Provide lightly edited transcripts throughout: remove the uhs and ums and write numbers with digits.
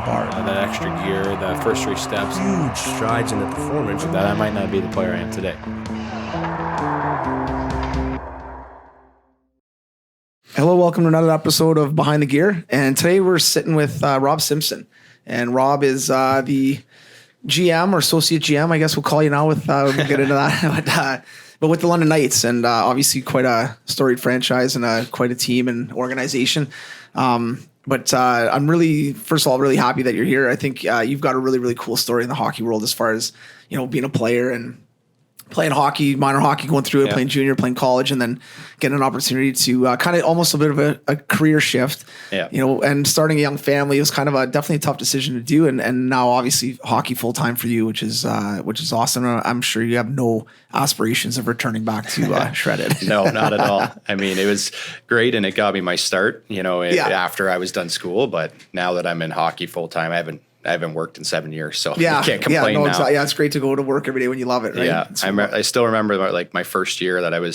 bar. That extra gear, the first 3 steps. Huge strides in the performance. That I might not be the player I am today. Hello, welcome to another episode of Behind the Gear. And today we're sitting with Rob Simpson. And Rob is the GM or associate GM, I guess we'll call you now we'll get into that. But with the London Knights, and obviously quite a storied franchise and quite a team and organization. But I'm really, first of all, really happy that you're here. I think you've got a really, really cool story in the hockey world as far as, you know, being a player and playing hockey, minor hockey, going through it, playing junior, playing college, and then getting an opportunity to kind of almost a bit of a career shift, you know, and starting a young family. It was kind of definitely a tough decision to do. And now obviously hockey full time for you, which is awesome. I'm sure you have no aspirations of returning back to shredded. No, not at all. I mean, it was great and it got me my start, you know, after I was done school. But now that I'm in hockey full time, I haven't worked in 7 years, so I can't complain now. Exactly. Yeah, it's great to go to work every day when you love it, right? Yeah, I still remember like my first year that we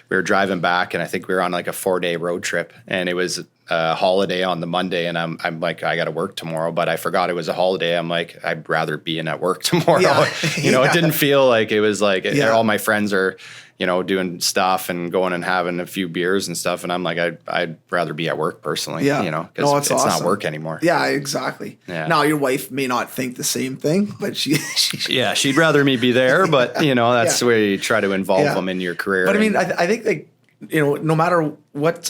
were driving back, and I think we were on like a 4-day road trip, and it was a holiday on the Monday, and I'm like, I got to work tomorrow, but I forgot it was a holiday. I'm like, I'd rather be in at work tomorrow. You know, it didn't feel like it was like all my friends are, you know, doing stuff and going and having a few beers and stuff. And I'm like, I'd rather be at work personally, you know, because it's awesome. Not work anymore. Yeah, exactly. Yeah. Now your wife may not think the same thing, but she'd rather me be there, but you know, that's where you try to involve them in your career. But I mean, I think like, you know, no matter what,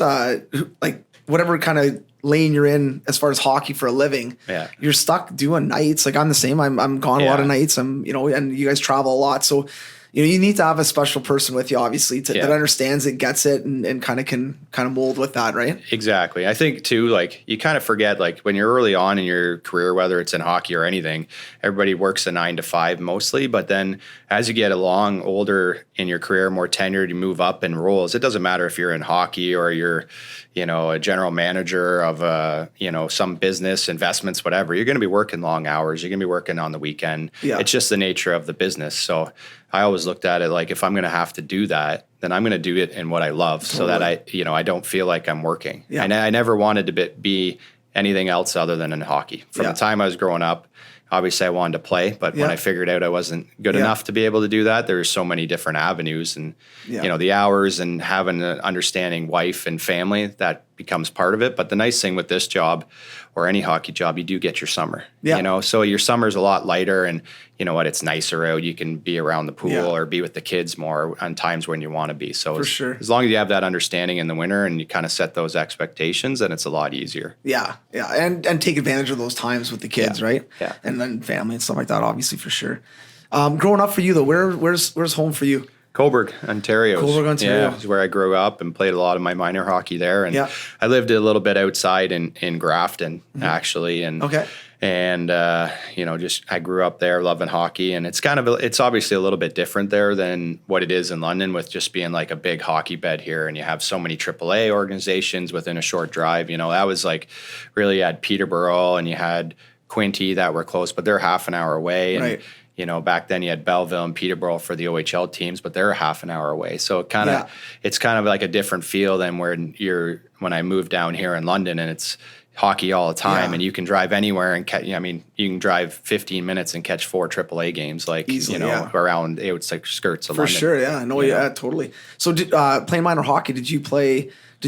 like whatever kind of lane you're in as far as hockey for a living, you're stuck doing nights. Like I'm the same. I'm gone a lot of nights. You know, and you guys travel a lot. So, you know, you need to have a special person with you, obviously, that understands it, gets it, and kind of can mold with that, right? Exactly. I think too, like you kind of forget, like when you're early on in your career, whether it's in hockey or anything, everybody works a 9 to 5 mostly. But then as you get along, older in your career, more tenured, you move up in roles. It doesn't matter if you're in hockey or you're, you know, a general manager of you know, some business, investments, whatever. You're going to be working long hours. You're going to be working on the weekend. Yeah. It's just the nature of the business. So I always looked at it like, if I'm going to have to do that, then I'm going to do it in what I love, so that I don't feel like I'm working. Yeah. And I never wanted to be anything else other than in hockey. From the time I was growing up, obviously I wanted to play, but when I figured out I wasn't good enough to be able to do that, there's so many different avenues, and you know, the hours and having an understanding wife and family, that becomes part of it. But the nice thing with this job or any hockey job, you do get your summer, you know, so your summer's a lot lighter, and you know what, it's nicer out. You can be around the pool or be with the kids more on times when you want to be. So as long as you have that understanding in the winter and you kind of set those expectations, then it's a lot easier. Yeah. Yeah. And take advantage of those times with the kids, right? Yeah. And then family and stuff like that, obviously, for sure. Growing up for you though, where's home for you? Cobourg, Ontario. Yeah, is where I grew up and played a lot of my minor hockey there. And I lived a little bit outside in Grafton, actually. And and you know, just I grew up there loving hockey, and it's obviously a little bit different there than what it is in London, with just being like a big hockey bed here, and you have so many AAA organizations within a short drive. You know, that was like really, you had Peterborough and you had Quinte that were close, but they're half an hour away. And, you know, back then you had Belleville and Peterborough for the OHL teams, but they're half an hour away. So it's kind of like a different feel than when I moved down here in London, and it's hockey all the time, and you can drive anywhere and you can drive 15 minutes and catch 4 AAA games, like easily, you know, around the skirts of London. For sure, yeah, no, totally. So, playing minor hockey, did you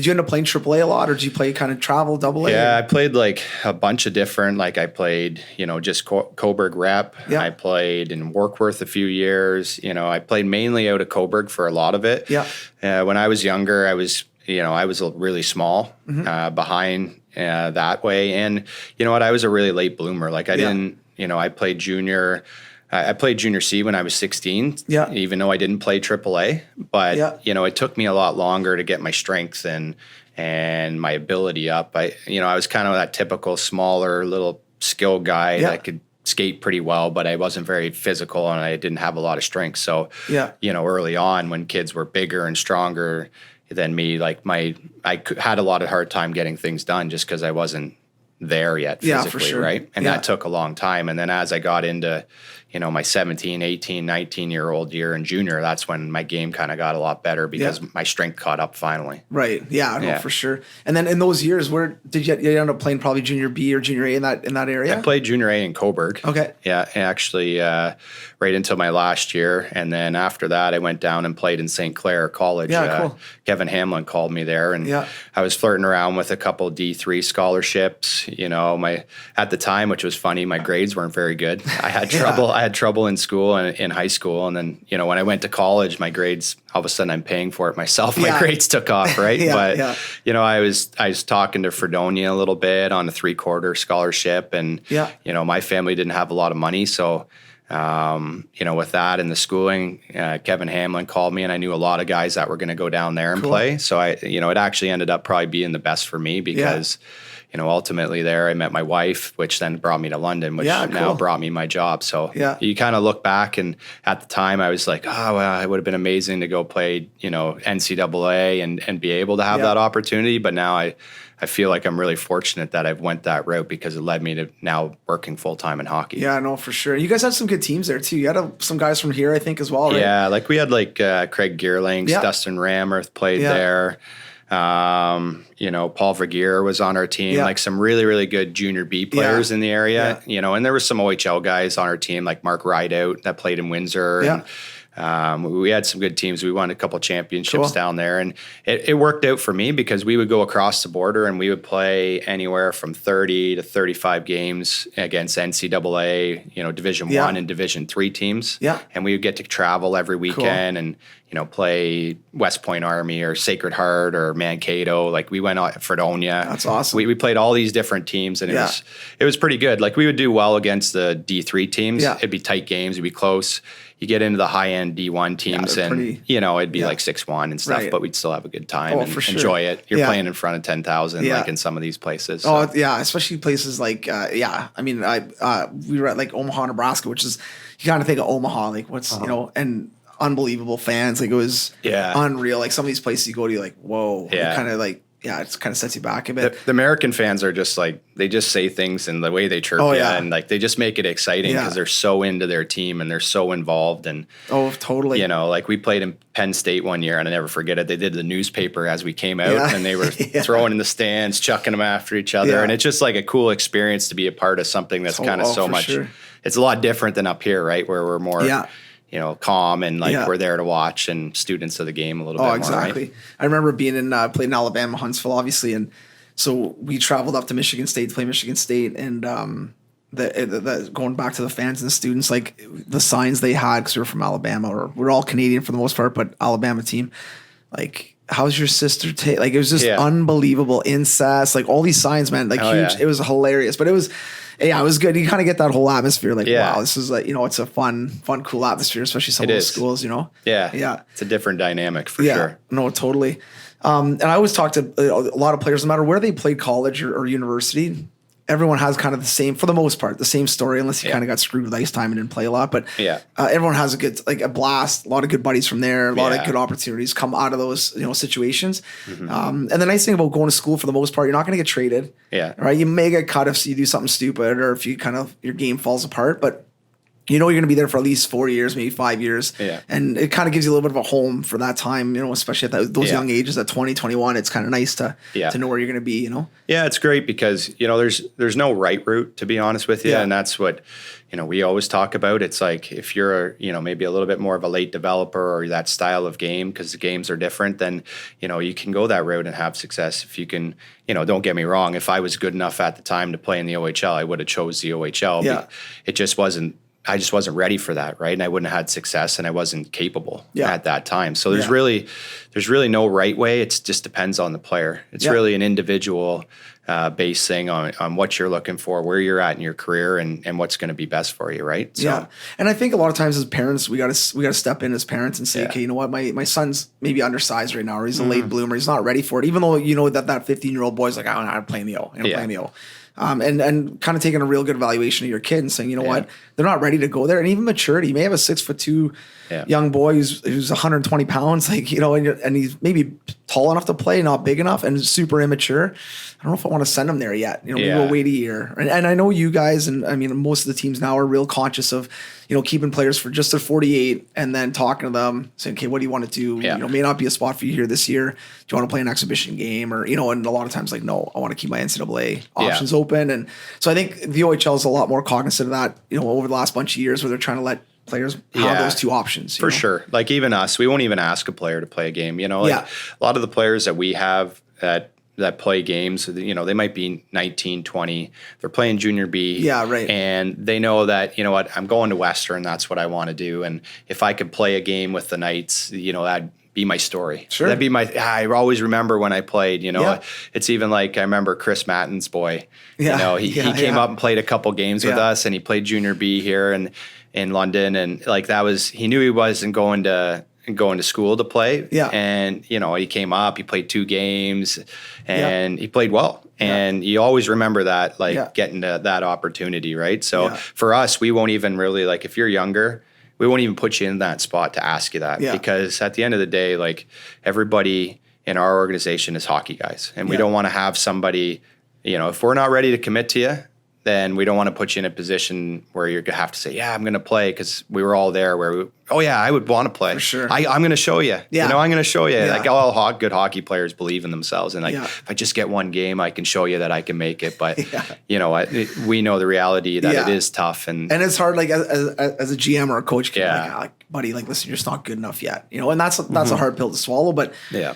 end up playing AAA a lot, or did you play kind of travel AA? Yeah, I played like a bunch of different, like I played, you know, just Cobourg rep. I played in Warkworth a few years. You know, I played mainly out of Cobourg for a lot of it. Yeah. When I was younger, I was really small behind that way. And you know what, I was a really late bloomer. Like I didn't, you know, I played junior C when I was 16, even though I didn't play AAA. But, you know, it took me a lot longer to get my strength and my ability up. I was kind of that typical smaller little skill guy that could skate pretty well, but I wasn't very physical and I didn't have a lot of strength. So, you know, early on when kids were bigger and stronger than me, like I had a lot of hard time getting things done just because I wasn't there yet Yeah, physically, for sure. right? And that took a long time. And then as I got into, my 17, 18, 19-year-old year in junior, that's when my game kind of got a lot better because my strength caught up finally. Right. Yeah, no, for sure. And then in those years, where did you end up playing? Probably junior B or junior A in that area? I played junior A in Coburg. Okay. Yeah, actually, right until my last year. And then after that, I went down and played in St. Clair College. Yeah, cool. Kevin Hamlin called me there, and I was flirting around with a couple D3 scholarships. At the time, which was funny, my grades weren't very good. I had trouble. I had trouble in school and in high school, and then when I went to college, my grades, all of a sudden I'm paying for it myself. My grades took off, right? I was talking to Fredonia a little bit on a 3-quarter scholarship, and my family didn't have a lot of money, so. With that and the schooling, Kevin Hamlin called me, and I knew a lot of guys that were going to go down there and play. So it actually ended up probably being the best for me because, ultimately there I met my wife, which then brought me to London, which now brought me my job. So you kind of look back, and at the time I was like, oh, well, it would have been amazing to go play, NCAA and be able to have that opportunity. But now I feel like I'm really fortunate that I've went that route because it led me to now working full time in hockey. Yeah, no, for sure. You guys had some good teams there too. You had some guys from here, I think, as well, right? Yeah, like we had Craig Geerlings, Dustin Ramerth played there. Paul Vergeer was on our team, like some really, really good junior B players in the area, and there was some OHL guys on our team, like Mark Rideout that played in Windsor. Yeah. We had some good teams. We won a couple championships down there, and it worked out for me because we would go across the border and we would play anywhere from 30 to 35 games against NCAA, Division I and Division III teams. Yeah. And we would get to travel every weekend and, play West Point Army or Sacred Heart or Mankato. Like we went out Fredonia. That's awesome. We played all these different teams, and it was pretty good. Like we would do well against the D3 teams. Yeah. It'd be tight games. It'd be close. You get into the high-end D1 teams and, it'd be like 6-1 and stuff, but we'd still have a good time and enjoy it. You're playing in front of 10,000 like in some of these places. So. Oh, yeah, especially places like, we were at like Omaha, Nebraska, which is, you kind of think of Omaha, like what's, and unbelievable fans. Like it was unreal. Like some of these places you go to, you're like, whoa. Yeah. Kind of like, it kind of sets you back a bit. The American fans are just like, they just say things and the way they chirp and like they just make it exciting because they're so into their team and they're so involved. And totally. Like we played in Penn State one year and I never forget it. They did the newspaper as we came out and they were throwing in the stands, chucking them after each other. Yeah. And it's just like a cool experience to be a part of something that's kind of so much. Sure. It's a lot different than up here, right? Where we're more calm and like we're there to watch and students of the game a little bit more. Exactly. Right? I remember being playing in Alabama, Huntsville, obviously. And so we traveled up to Michigan State to play Michigan State. And the going back to the fans and the students, like the signs they had, because we were from Alabama, or we're all Canadian for the most part, but Alabama team, like, how's your sister like it was just unbelievable. Incest, like all these signs, man, like huge. It was hilarious, but it was good. You kind of get that whole atmosphere, like wow, this is like, it's a fun, cool atmosphere, especially some of those schools, Yeah. It's a different dynamic for sure. No, totally. And I always talk to a lot of players, no matter where they played college or university, everyone has kind of the same, for the most part, the same story, unless you kind of got screwed with ice time and didn't play a lot. But everyone has a blast, a lot of good buddies from there, a lot of good opportunities come out of those, situations. Mm-hmm. And the nice thing about going to school, for the most part, you're not going to get traded. Yeah. Right. You may get cut if you do something stupid or if you your game falls apart, but you're going to be there for at least 4 years, maybe 5 years. Yeah. And it kind of gives you a little bit of a home for that time, especially at those young ages, at 20, 21. It's kind of nice to know where you're going to be, Yeah, it's great because, there's no right route, to be honest with you. Yeah. And that's what, we always talk about. It's like if you're, maybe a little bit more of a late developer or that style of game, because the games are different, then, you can go that route and have success. If you can, don't get me wrong, if I was good enough at the time to play in the OHL, I would have chose the OHL. Yeah. I just wasn't ready for that, right? And I wouldn't have had success, and I wasn't capable at that time. So there's really no right way. It just depends on the player. It's really an individual based thing on what you're looking for, where you're at in your career, and what's going to be best for you, right? So, and I think a lot of times as parents, we got to step in as parents and say, okay, you know what, my son's maybe undersized right now, or he's a late bloomer, he's not ready for it. Even though that 15-year-old boy's like, I don't know how to play in the O, playing the O. And kind of taking a real good evaluation of your kid and saying, you know what, they're not ready to go there. And even maturity, you may have a 6'2" young boy who's 120 pounds, like, and he's maybe tall enough to play, not big enough, and super immature. I don't know if I want to send them there yet. Maybe we'll wait a year. And I know you guys, and I mean, most of the teams now are real conscious of, keeping players for just their 48 and then talking to them, saying, okay, what do you want to do? May not be a spot for you here this year. Do you want to play an exhibition game? Or, and a lot of times like, no, I want to keep my NCAA options open. And so I think the OHL is a lot more cognizant of that, over the last bunch of years where they're trying to let players have those two options. For sure. Like even us, we won't even ask a player to play a game, a lot of the players that we have that play games, they might be 19, 20. They're playing junior B. Yeah, right. And they know that, I'm going to Western. That's what I want to do. And if I could play a game with the Knights, that'd be my story. Sure. That'd be I always remember when I played, it's even like I remember Chris Matten's boy. Yeah. He came up and played a couple games with us, and he played junior B here and in London. And like he knew he wasn't going to school to play. Yeah. And, he came up, he played 2 games and he played well. And you always remember that, getting to that opportunity, right? So for us, we won't even really, if you're younger, we won't even put you in that spot to ask you that because at the end of the day, everybody in our organization is hockey guys. And we don't want to have somebody, if we're not ready to commit to you, then we don't want to put you in a position where you're going to have to say, I'm going to play, because we were all there where I would want to play. For sure. I'm going to show you. Yeah. I'm going to show you. Yeah. All good hockey players believe in themselves. And if I just get one game, I can show you that I can make it. But, we know the reality that it is tough. And it's hard, as a GM or a coach, buddy, listen, you're just not good enough yet. And that's a hard pill to swallow. But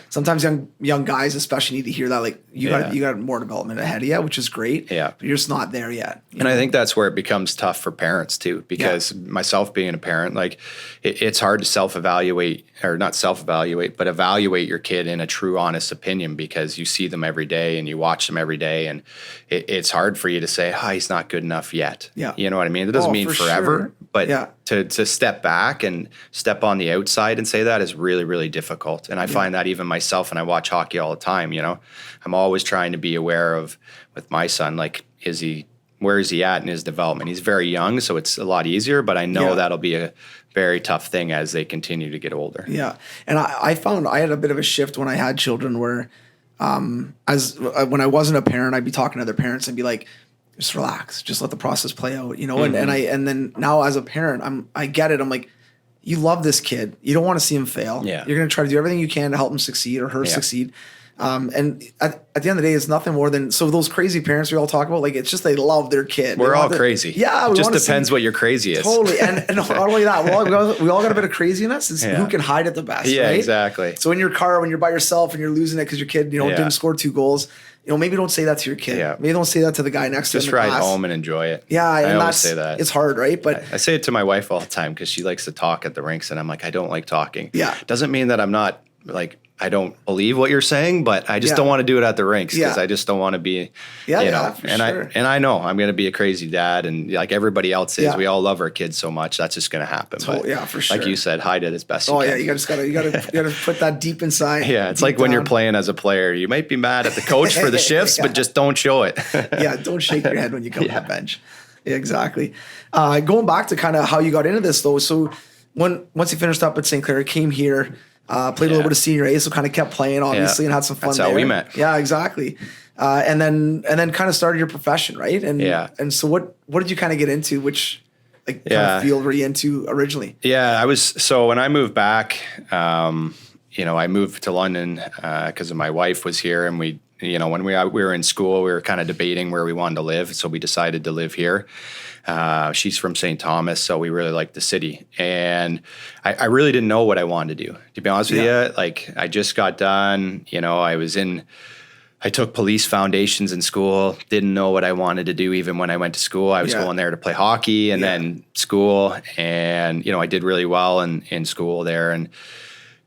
sometimes young guys especially need to hear that, you got more development ahead of you, which is great. Yeah. But you're just not there yet. And I think that's where it becomes tough for parents too, because myself being a parent, it's hard to self-evaluate, or not self-evaluate, but evaluate your kid in a true, honest opinion, because you see them every day and you watch them every day. And it's hard for you to say, he's not good enough yet. Yeah. You know what I mean? It doesn't mean forever, but to step back and step on the outside and say that is really, really difficult. And I find that even myself, and I watch hockey all the time, I'm always trying to be aware of, with my son, where is he at in his development? He's very young, so it's a lot easier, but I know that'll be a very tough thing as they continue to get older. Yeah. And I found I had a bit of a shift when I had children where when I wasn't a parent, I'd be talking to other parents and be like, just relax, just let the process play out, and then now as a parent, I get it. I'm like, you love this kid. You don't want to see him fail. Yeah. You're going to try to do everything you can to help him succeed or her succeed. And at the end of the day, it's nothing more than, so those crazy parents we all talk about, it's just they love their kid. We're all crazy. Yeah. It just depends what your crazy is. Totally. And not only that, we all got a bit of craziness. It's who can hide it the best, Yeah, right? exactly. So in your car, when you're by yourself and you're losing it because your kid, didn't score 2 goals, maybe don't say that to your kid. Yeah. Maybe don't say that to the guy next to you. Just ride home and enjoy it. Yeah. I always say that. It's hard, right? But I say it to my wife all the time because she likes to talk at the rinks, and I'm like, I don't like talking. Yeah. Doesn't mean that I'm not I don't believe what you're saying, but I just don't want to do it at the rinks because I just don't want to be, for and sure. I know I'm going to be a crazy dad, and like everybody else is, we all love our kids so much. That's just going to happen. But for sure. Like you said, hide it as best you can. You gotta put that deep inside. Yeah. It's like when you're playing as a player, you might be mad at the coach for the shifts, but just don't show it. Don't shake your head when you come to the bench. Yeah, exactly. Going back to kind of how you got into this though. So once you finished up at St. Clair, came here, played a little bit of senior A, so kind of kept playing obviously and had some fun. That's how we met. Yeah, exactly. And then kind of started your profession, right? And so what did you kind of get into? Which kind of field were you into originally? Yeah, so when I moved back, I moved to London because my wife was here, and we when we were in school, we were kind of debating where we wanted to live, so we decided to live here. She's from St. Thomas, so we really liked the city. And I really didn't know what I wanted to do, to be honest with you. I just got done, I took police foundations in school, didn't know what I wanted to do even when I went to school. I was going there to play hockey and then school. And, I did really well in school there. And,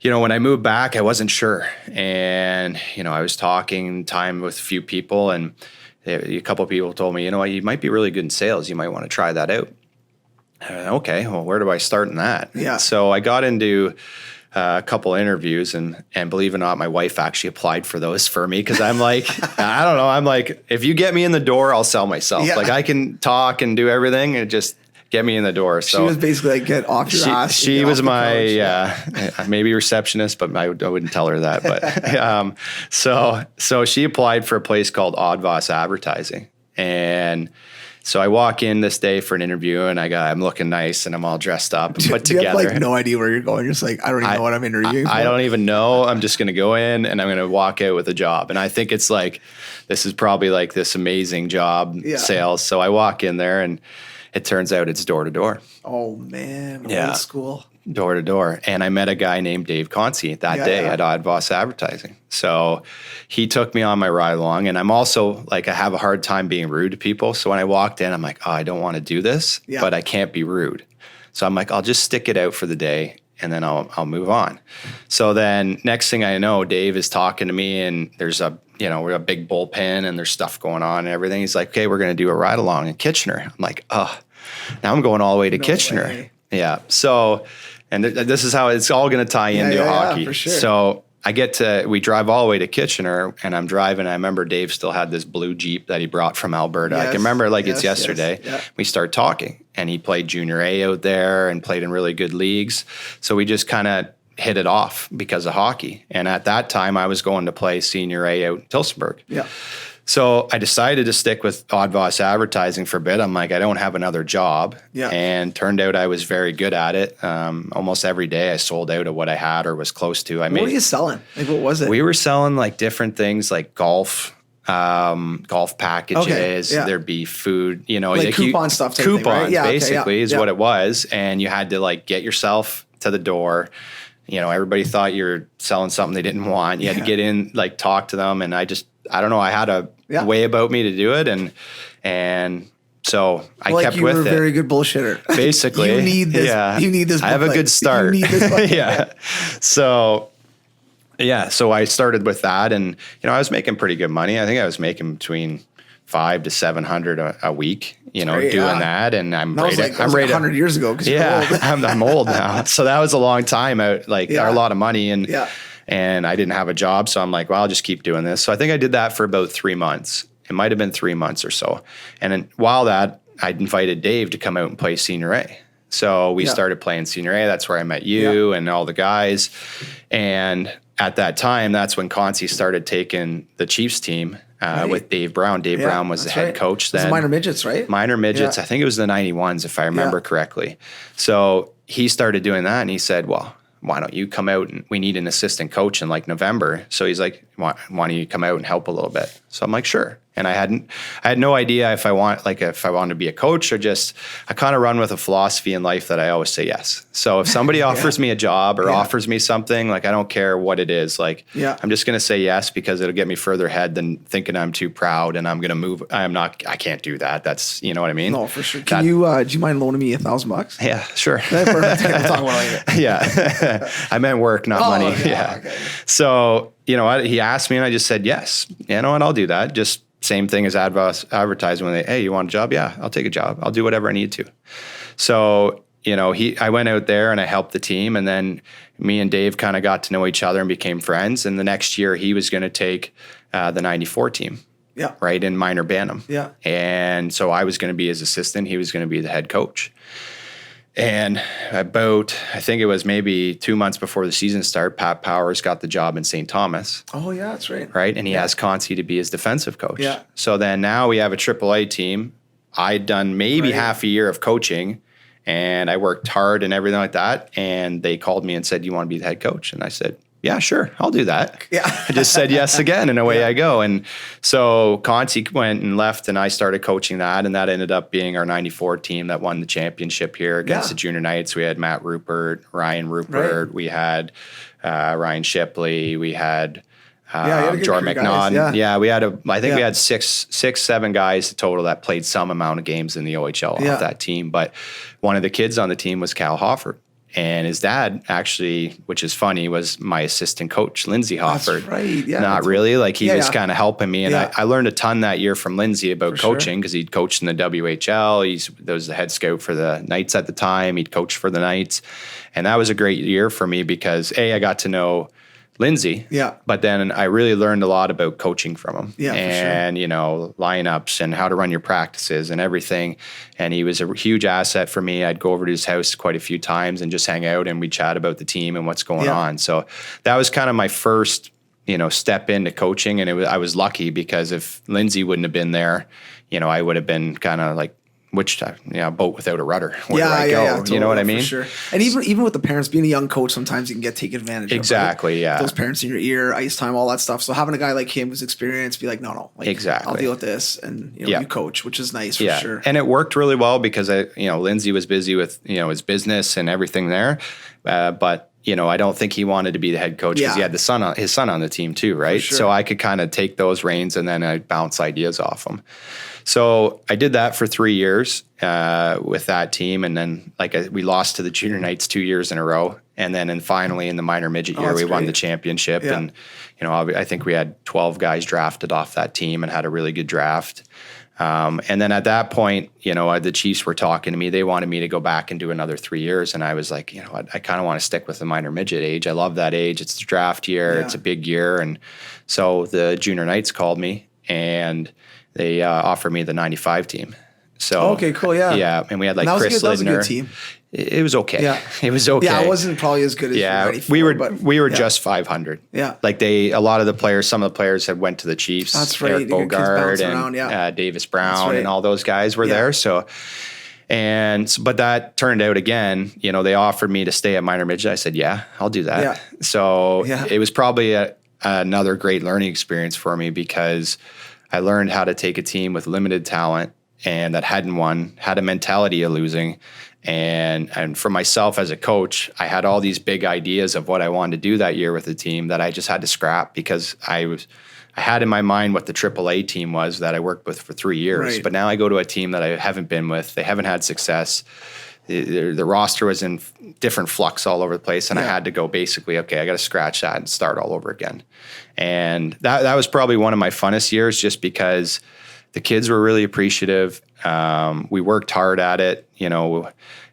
when I moved back, I wasn't sure. And, I was talking time with a few people, and a couple of people told me, you might be really good in sales. You might want to try that out. Okay, well, where do I start in that? Yeah. So I got into a couple interviews, and believe it or not, my wife actually applied for those for me because I'm like, I don't know. I'm like, if you get me in the door, I'll sell myself. Yeah. I can talk and do everything, and just get me in the door. So she was basically like, get off your ass. She was my, maybe receptionist, but I wouldn't tell her that. But so she applied for a place called Oddvoss Advertising. And so I walk in this day for an interview, and I'm looking nice, and I'm all dressed up and put together. You have like no idea where you're going. You're just like, I don't even know what I'm interviewing for. I don't even know. I'm just going to go in, and I'm going to walk out with a job. And I think it's like, this is probably like this amazing job, sales. So I walk in there, and it turns out it's door to door. Oh man, old school. Door to door. And I met a guy named Dave Concy that day at Oddvoss Advertising. So he took me on my ride along. And I'm also like, I have a hard time being rude to people. So when I walked in, I'm like, oh, I don't want to do this, but I can't be rude. So I'm like, I'll just stick it out for the day, and then I'll move on. So then next thing I know, Dave is talking to me, and there's we're a big bullpen, and there's stuff going on and everything. He's like, okay, we're going to do a ride along in Kitchener. I'm like, oh, now I'm going all the way to Kitchener. Way. Yeah. So, and this is how it's all going to tie into hockey. For sure. So we drive all the way to Kitchener, and I'm driving. I remember Dave still had this blue Jeep that he brought from Alberta. I can remember like it's yesterday. Yes. Yeah. We start talking, and he played junior A out there and played in really good leagues. So we just kind of hit it off because of hockey. And at that time I was going to play senior A out in Tillsonburg. Yeah. So I decided to stick with Oddvoss Advertising for a bit. I'm like, I don't have another job. Yeah. And turned out I was very good at it. Almost every day I sold out of what I had or was close to. What were you selling? Like, what was it? We were selling like different things like golf packages. Okay, yeah. There'd be food, like coupon stuff. Coupons, thing, right? basically, is what it was. And you had to like get yourself to the door. Everybody thought you were selling something they didn't want. You had to get in, like talk to them. And I don't know, I had a way about me to do it. And so I kept with it. You were a very good bullshitter. Basically. You need this. Yeah. You need this. I have a good start. You need this. Yeah. So I started with that, and I was making pretty good money. I think I was making between $500 to $700 a week, doing that. And I'm rated 100 years ago. I'm old now. So that was a long time out, a lot of money. And I didn't have a job. So I'm like, well, I'll just keep doing this. So I think I did that for about 3 months. It might've been 3 months or so. And then while that, I invited Dave to come out and play senior A. So we started playing senior A. That's where I met you and all the guys. And at that time, that's when Concy started taking the Chiefs team with Dave Brown. Dave Brown was the head coach then. It was minor midgets, right? Minor midgets. Yeah. I think it was the 91s, if I remember correctly. So he started doing that, and he said, well, why don't you come out, and we need an assistant coach in like November. So he's like, why don't you come out and help a little bit? So I'm like, sure. And I had no idea if I wanted to be a coach or just, I kind of run with a philosophy in life that I always say yes. So if somebody offers me a job or offers me something, like I don't care what it is, like I'm just going to say yes because it'll get me further ahead than thinking I'm too proud and I'm going to move. I can't do that. That's, you know what I mean? No, for sure. Do you mind loaning me $1,000? Yeah, sure. We'll talk about it later. Yeah. I meant work, not money. Okay. Yeah. Okay. So, he asked me and I just said, yes, and I'll do that. Just same thing as advertising when hey, you want a job? Yeah, I'll take a job. I'll do whatever I need to. So, I went out there and I helped the team, and then me and Dave kind of got to know each other and became friends. And the next year he was going to take the 94 team. Yeah. Right. In minor Bantam. Yeah. And so I was going to be his assistant. He was going to be the head coach. And I think it was maybe 2 months before the season started, Pat Powers got the job in St. Thomas. Oh, yeah, that's right. Right? And he asked Concy to be his defensive coach. Yeah. So then now we have a AAA team. I'd done maybe half a year of coaching, and I worked hard and everything like that. And they called me and said, you want to be the head coach? And I said, yeah, sure, I'll do that. Yeah. I just said yes again, and away I go. And so Concy went and left, and I started coaching that, and that ended up being our 94 team that won the championship here against the Junior Knights. We had Matt Rupert, Ryan Rupert, we had Ryan Shipley, we had Jordan McNaughton. We had we had six, 7 guys total that played some amount of games in the OHL off that team. But one of the kids on the team was Cal Hofford. And his dad actually, which is funny, was my assistant coach, Lindsay Hofford. That's right. Yeah. Not really. Like he was kind of helping me. And I learned a ton that year from Lindsay about coaching because he'd coached in the WHL. He was the head scout for the Knights at the time. He'd coached for the Knights. And that was a great year for me because I got to know Lindsay. Yeah. But then I really learned a lot about coaching from him. Yeah, for and, lineups and how to run your practices and everything. And he was a huge asset for me. I'd go over to his house quite a few times and just hang out, and we'd chat about the team and what's going on. So that was kind of my first, step into coaching. And I was lucky, because if Lindsay wouldn't have been there, I would have been kind of like, boat without a rudder. Where do I go? Totally, you know what I mean? For sure. And even with the parents, being a young coach, sometimes you can get taken advantage of. Exactly, right? yeah. Those parents in your ear, ice time, all that stuff. So having a guy like him who's experienced, be like, no, like, exactly. I'll deal with this, and you coach, which is nice for sure. And it worked really well, because Lindsay was busy with his business and everything there, but I don't think he wanted to be the head coach, because he had his son on the team too, right? Sure. So I could kind of take those reins, and then I'd bounce ideas off him. So I did that for 3 years with that team, and then we lost to the junior knights 2 years in a row, and then finally in the minor midget year we won the championship, and I think we had 12 guys drafted off that team and had a really good draft. And then at that point, the Chiefs were talking to me. They wanted me to go back and do another 3 years. And I was like, I kind of want to stick with the minor midget age. I love that age. It's the draft year. Yeah. It's a big year. And so the junior knights called me, and they offered me the 95 team. So okay, cool, yeah. Yeah, and we had Chris Lidner. That was a good team. It was okay. Yeah. It was okay. Yeah, it wasn't probably as good as 94, we were just 500. Yeah. A lot of the players, some of the players had went to the Chiefs. That's right. Eric Bogard and Davis Brown and all those guys were there. So, but that turned out again, they offered me to stay at minor midget. I said, yeah, I'll do that. Yeah. So it was probably another great learning experience for me, because I learned how to take a team with limited talent and that hadn't won, had a mentality of losing. And for myself as a coach, I had all these big ideas of what I wanted to do that year with the team that I just had to scrap, because I had in my mind what the AAA team was that I worked with for 3 years. Right. But now I go to a team that I haven't been with. They haven't had success. The roster was in different flux all over the place, and I had to go basically, okay, I got to scratch that and start all over again. And that was probably one of my funnest years, just because the kids were really appreciative. We worked hard at it,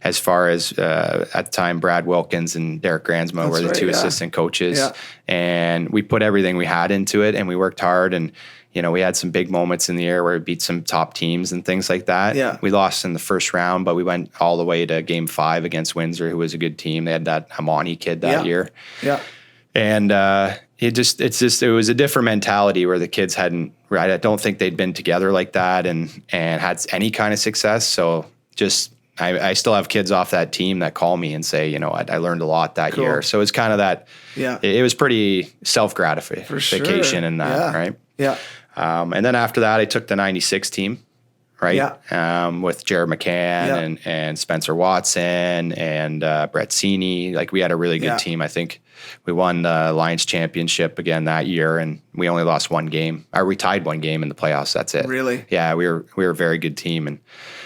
as far as at the time, Brad Wilkins and Derek Gransma were the two assistant coaches. Yeah. And we put everything we had into it, and we worked hard. And, we had some big moments in the year where we beat some top teams and things like that. Yeah. We lost in the first round, but we went all the way to Game 5 against Windsor, who was a good team. They had that Hamani kid that year. Yeah. And it was a different mentality where the kids hadn't, right? I don't think they'd been together like that and had any kind of success. So I still have kids off that team that call me and say, I learned a lot that year. So it's kind of that, it was pretty self-gratification in that, right? Yeah. And then after that, I took the 96 team, right? Yeah. With Jared McCann and Spencer Watson and Brett Sini. We had a really good team. I think we won the Lions championship again that year, and we only lost one game. Or we tied one game in the playoffs. That's it. Really? Yeah, we were a very good team. And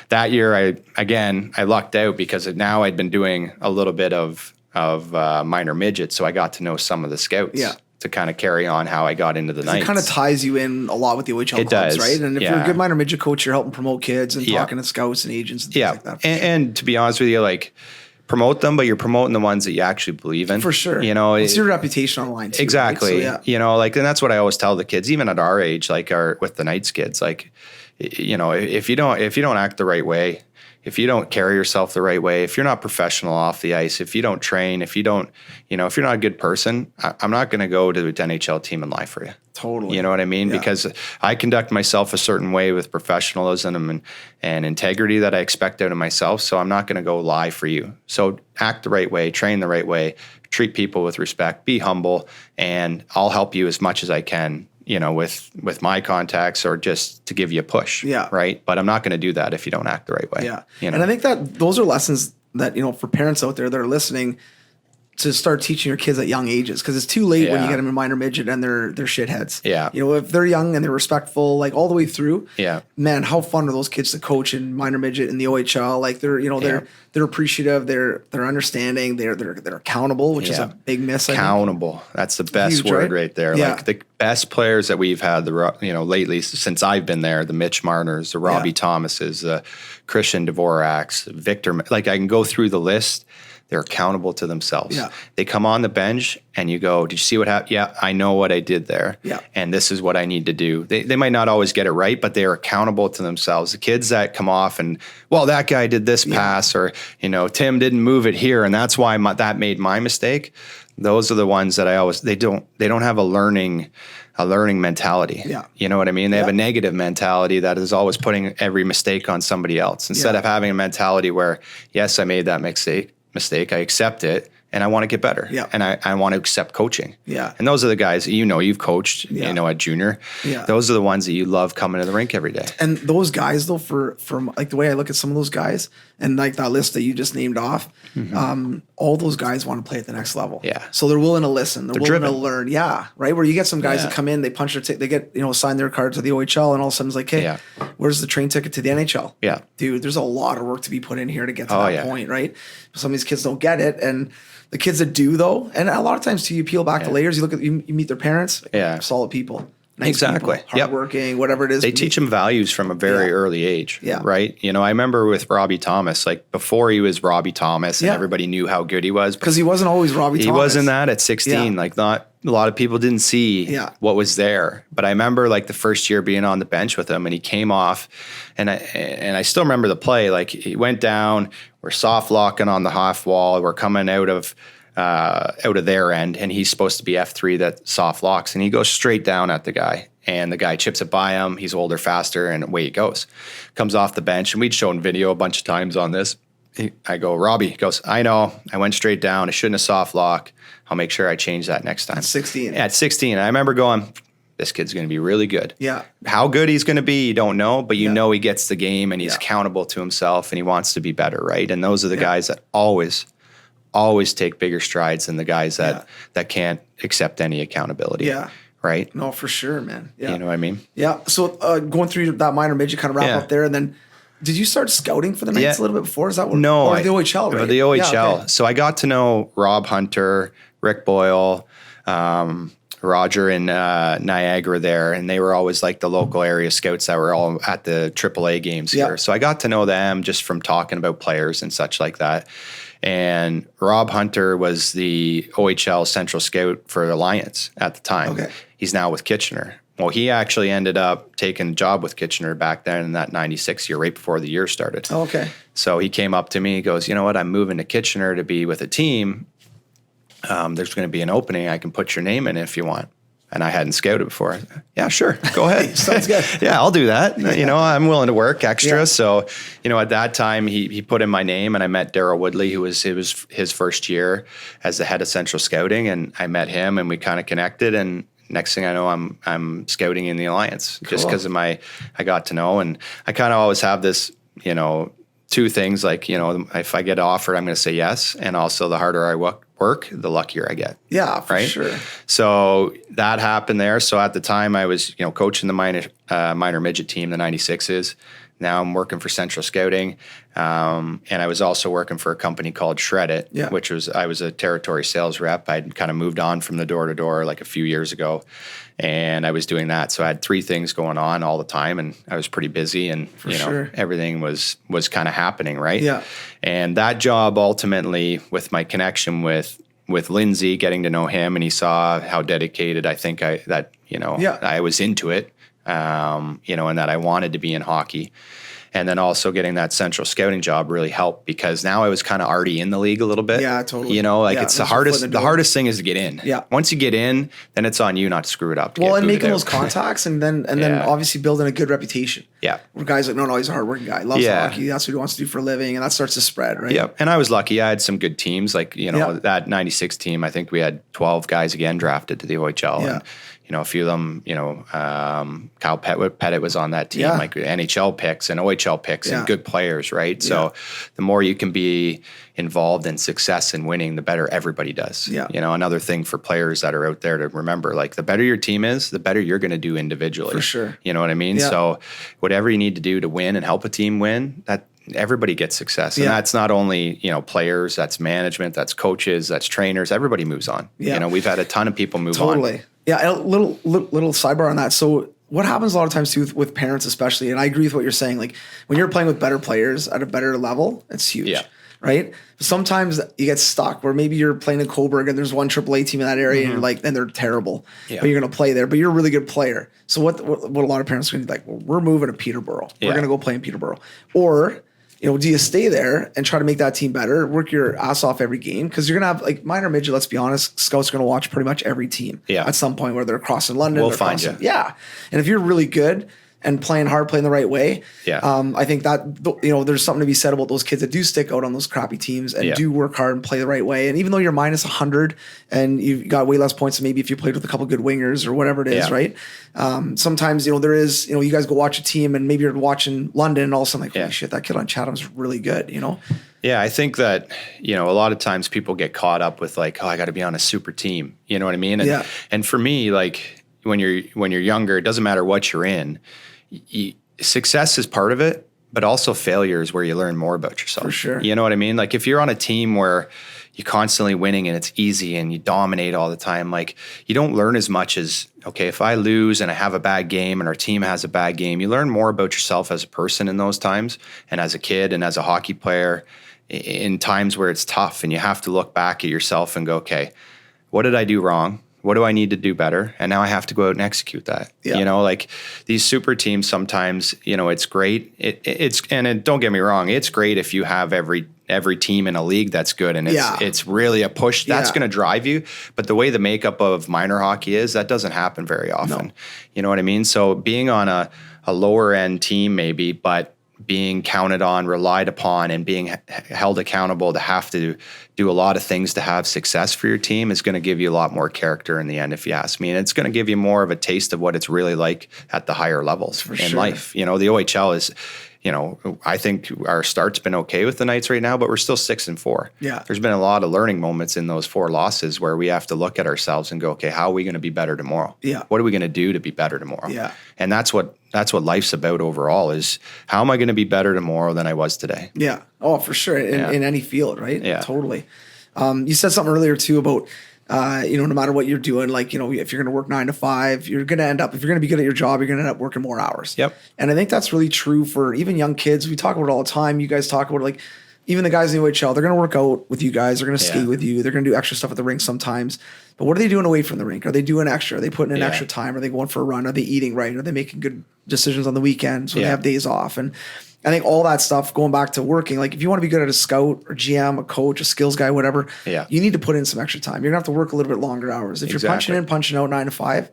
that year, I lucked out, because now I'd been doing a little bit of minor midget, so I got to know some of the scouts. Yeah. To kind of carry on how I got into the Knights. It kind of ties you in a lot with the OHL clubs, right? And if you're a good minor midget coach, you're helping promote kids and talking to scouts and agents and things like that. And to be honest with you, promote them, but you're promoting the ones that you actually believe in. For sure. It's your reputation online too. Exactly. Right? So, and that's what I always tell the kids, even at our age, with the Knights kids, if you don't act the right way, if you don't carry yourself the right way, if you're not professional off the ice, if you don't train, if you don't, if you're not a good person, I'm not going to go to the NHL team and lie for you. Totally. You know what I mean? Yeah. Because I conduct myself a certain way with professionalism and integrity that I expect out of myself. So I'm not going to go lie for you. So act the right way, train the right way, treat people with respect, be humble, and I'll help you as much as I can, with my contacts, or just to give you a push. Yeah. Right. But I'm not going to do that if you don't act the right way. Yeah. And I think that those are lessons that, for parents out there that are listening, to start teaching your kids at young ages, because it's too late when you get them in minor midget and they're shitheads. Yeah. If they're young and they're respectful, all the way through. Yeah. Man, how fun are those kids to coach in minor midget in the OHL? They're appreciative, they're understanding, they're accountable, which is a big miss. Accountable. That's the best word right there. Yeah. The best players that we've had, lately since I've been there, the Mitch Marners, the Robbie Thomases, the Christian Dvoraks, Victor. I can go through the list. They're accountable to themselves. Yeah. They come on the bench and you go, did you see what happened? Yeah, I know what I did there. Yeah. And this is what I need to do. They might not always get it right, but they are accountable to themselves. The kids that come off and, well, that guy did this pass, or, Tim didn't move it here, and that's why that made my mistake. Those are the ones that they don't have a learning mentality. Yeah. You know what I mean? They have a negative mentality that is always putting every mistake on somebody else, instead of having a mentality where, yes, I made that mistake. I accept it and I want to get better. Yeah. And I want to accept coaching. Yeah. And those are the guys, you've coached, at junior. Yeah. Those are the ones that you love coming to the rink every day. And those guys, though, from like the way I look at some of those guys and like that list that you just named off, all those guys want to play at the next level. Yeah. So they're willing to listen. They're willing driven. to learn. Yeah. Right. Where you get some guys that come in, they punch their ticket, they get, sign their card to the OHL, and all of a sudden it's like, hey, where's the train ticket to the NHL? Yeah. Dude, there's a lot of work to be put in here to get to that point, right? Some of these kids don't get it. And the kids that do, though, and a lot of times too, you peel back the layers, you look at, you meet their parents, solid people. Nice exactly. People, hardworking, whatever it is. They teach them values from a very early age. Yeah. Right. I remember with Robbie Thomas, like before he was Robbie Thomas and everybody knew how good he was. Because he wasn't always Robbie Thomas. He wasn't that at 16. Like not a lot of people didn't see what was there. But I remember like the first year being on the bench with him, and he came off, and I still remember the play. Like he went down, we're soft locking on the half wall. We're coming out of their end, and he's supposed to be F3 that soft locks, and he goes straight down at the guy, and the guy chips it by him. He's older, faster, and away he goes. Comes off the bench, and we'd shown video a bunch of times on this. I go, Robbie. He goes, I know. I went straight down. I shouldn't have soft lock. I'll make sure I change that next time. At 16. At 16. I remember going, this kid's going to be really good. Yeah. How good he's going to be, you don't know, but you know he gets the game, and he's accountable to himself, and he wants to be better, right? And those are the guys that always take bigger strides than the guys that can't accept any accountability. Yeah. Right? No, for sure, man. Yeah. You know what I mean? Yeah. So going through that minor midget, kind of wrap up there, and then did you start scouting for the Knights a little bit before? Is that what? No. Or the OHL, right? The OHL. Yeah, okay. So I got to know Rob Hunter, Rick Boyle, Roger in Niagara there, and they were always like the local area scouts that were all at the AAA games here. So I got to know them just from talking about players and such like that. And Rob Hunter was the OHL central scout for Alliance at the time. Okay. He's now with Kitchener. Well, he actually ended up taking a job with Kitchener back then in that 96 year, right before the year started. Oh, okay. So he came up to me, he goes, you know what, I'm moving to Kitchener to be with a team. There's going to be an opening. I can put your name in if you want. And I hadn't scouted before. Yeah, sure. Go ahead. Sounds good. Yeah, I'll do that. I'm willing to work extra. So, at that time he put in my name, and I met Daryl Woodley, who was his first year as the head of central scouting. And I met him, and we kind of connected. And next thing I know, I'm scouting in the Alliance just because of I got to know. And I kind of always have this, two things, like, if I get offered, I'm going to say yes. And also the harder I work, the luckier I get. Yeah, for sure. So that happened there. So at the time I was, coaching the minor midget team, the 96s. Now I'm working for Central Scouting. And I was also working for a company called Shred It, which I was a territory sales rep. I'd kind of moved on from the door to door like a few years ago, and I was doing that. So I had three things going on all the time, and I was pretty busy, and everything was kind of happening. Right. Yeah. And that job ultimately, with my connection with Lindsay, getting to know him, and he saw how dedicated I was into it. And that I wanted to be in hockey. And then also getting that central scouting job really helped, because now I was kind of already in the league a little bit. Yeah, totally. It's the hardest thing is to get in. Yeah. Once you get in, then it's on you not to screw it up. And making those contacts, and then obviously building a good reputation. Yeah. Where guys like, no, he's a hardworking guy. Loves hockey. That's what he wants to do for a living. And that starts to spread, right? Yeah. And I was lucky. I had some good teams. Like, that 96 team, I think we had 12 guys again drafted to the OHL. Yeah. And, a few of them, Kyle Pettit was on that team, like NHL picks and OHL picks and good players, right? So the more you can be involved in success and winning, the better everybody does. Yeah. Another thing for players that are out there to remember, like the better your team is, the better you're going to do individually. For sure. You know what I mean? Yeah. So whatever you need to do to win and help a team win, that everybody gets success. And that's not only, players, that's management, that's coaches, that's trainers, everybody moves on. Yeah. We've had a ton of people move on. Totally. Yeah, a little sidebar on that. So what happens a lot of times too with parents especially, and I agree with what you're saying, like when you're playing with better players at a better level, it's huge. Yeah. right? Sometimes you get stuck where maybe you're playing in Coburg and there's one AAA team in that area and you're like, and they're terrible, but you're going to play there, but you're a really good player. So what a lot of parents are going to be like, well, we're moving to Peterborough. We're going to go play in Peterborough. Or, do you stay there and try to make that team better, work your ass off every game? Because you're going to have like minor midget, let's be honest, scouts are going to watch pretty much every team at some point where they're crossing London. We'll find you. Yeah. And if you're really good and playing hard, playing the right way, I think that, there's something to be said about those kids that do stick out on those crappy teams and do work hard and play the right way. And even though you're minus 100 and you've got way less points than maybe if you played with a couple good wingers or whatever it is, right? Sometimes, there is, you guys go watch a team and maybe you're watching London and all of a sudden like, holy shit, that kid on Chatham's really good, Yeah, I think that, a lot of times people get caught up with like, oh, I got to be on a super team. You know what I mean? And for me, like when you're younger, it doesn't matter what you're in. Success is part of it, but also failure is where you learn more about yourself. For sure. You know what I mean? Like if you're on a team where you're constantly winning and it's easy and you dominate all the time, like you don't learn as much as, okay, if I lose and I have a bad game and our team has a bad game, you learn more about yourself as a person in those times and as a kid and as a hockey player in times where it's tough and you have to look back at yourself and go, okay, what did I do wrong? What do I need to do better? And now I have to go out and execute that. Like these super teams sometimes, it's great. And don't get me wrong, it's great if you have every team in a league that's good and it's really a push that's going to drive you. But the way the makeup of minor hockey is, that doesn't happen very often. No. You know what I mean? So being on a lower end team maybe, but being counted on, relied upon, and being held accountable to have to do a lot of things to have success for your team is going to give you a lot more character in the end, if you ask me. And it's going to give you more of a taste of what it's really like at the higher levels in life. The OHL is, I think our start's been okay with the Knights right now, but we're still 6-4. Yeah. There's been a lot of learning moments in those 4 losses where we have to look at ourselves and go, okay, how are we going to be better tomorrow? Yeah. What are we going to do to be better tomorrow? Yeah. And that's what life's about overall is how am I going to be better tomorrow than I was today? Yeah. Oh, for sure. In any field, right? Yeah. Totally. You said something earlier too about no matter what you're doing, like, if you're going to work 9 to 5, you're going to end up, if you're going to be good at your job, you're going to end up working more hours. Yep. And I think that's really true for even young kids. We talk about it all the time. You guys talk about it, like even the guys in the OHL, they're going to work out with you guys. They're going to skate with you. They're going to do extra stuff at the rink sometimes. But what are they doing away from the rink? Are they doing extra? Are they putting in extra time? Are they going for a run? Are they eating right? Are they making good decisions on the weekends when they have days off? And I think all that stuff, going back to working, like if you want to be good at a scout or GM, a coach, a skills guy, whatever, you need to put in some extra time. You're gonna have to work a little bit longer hours. If you're punching in, punching out 9 to 5,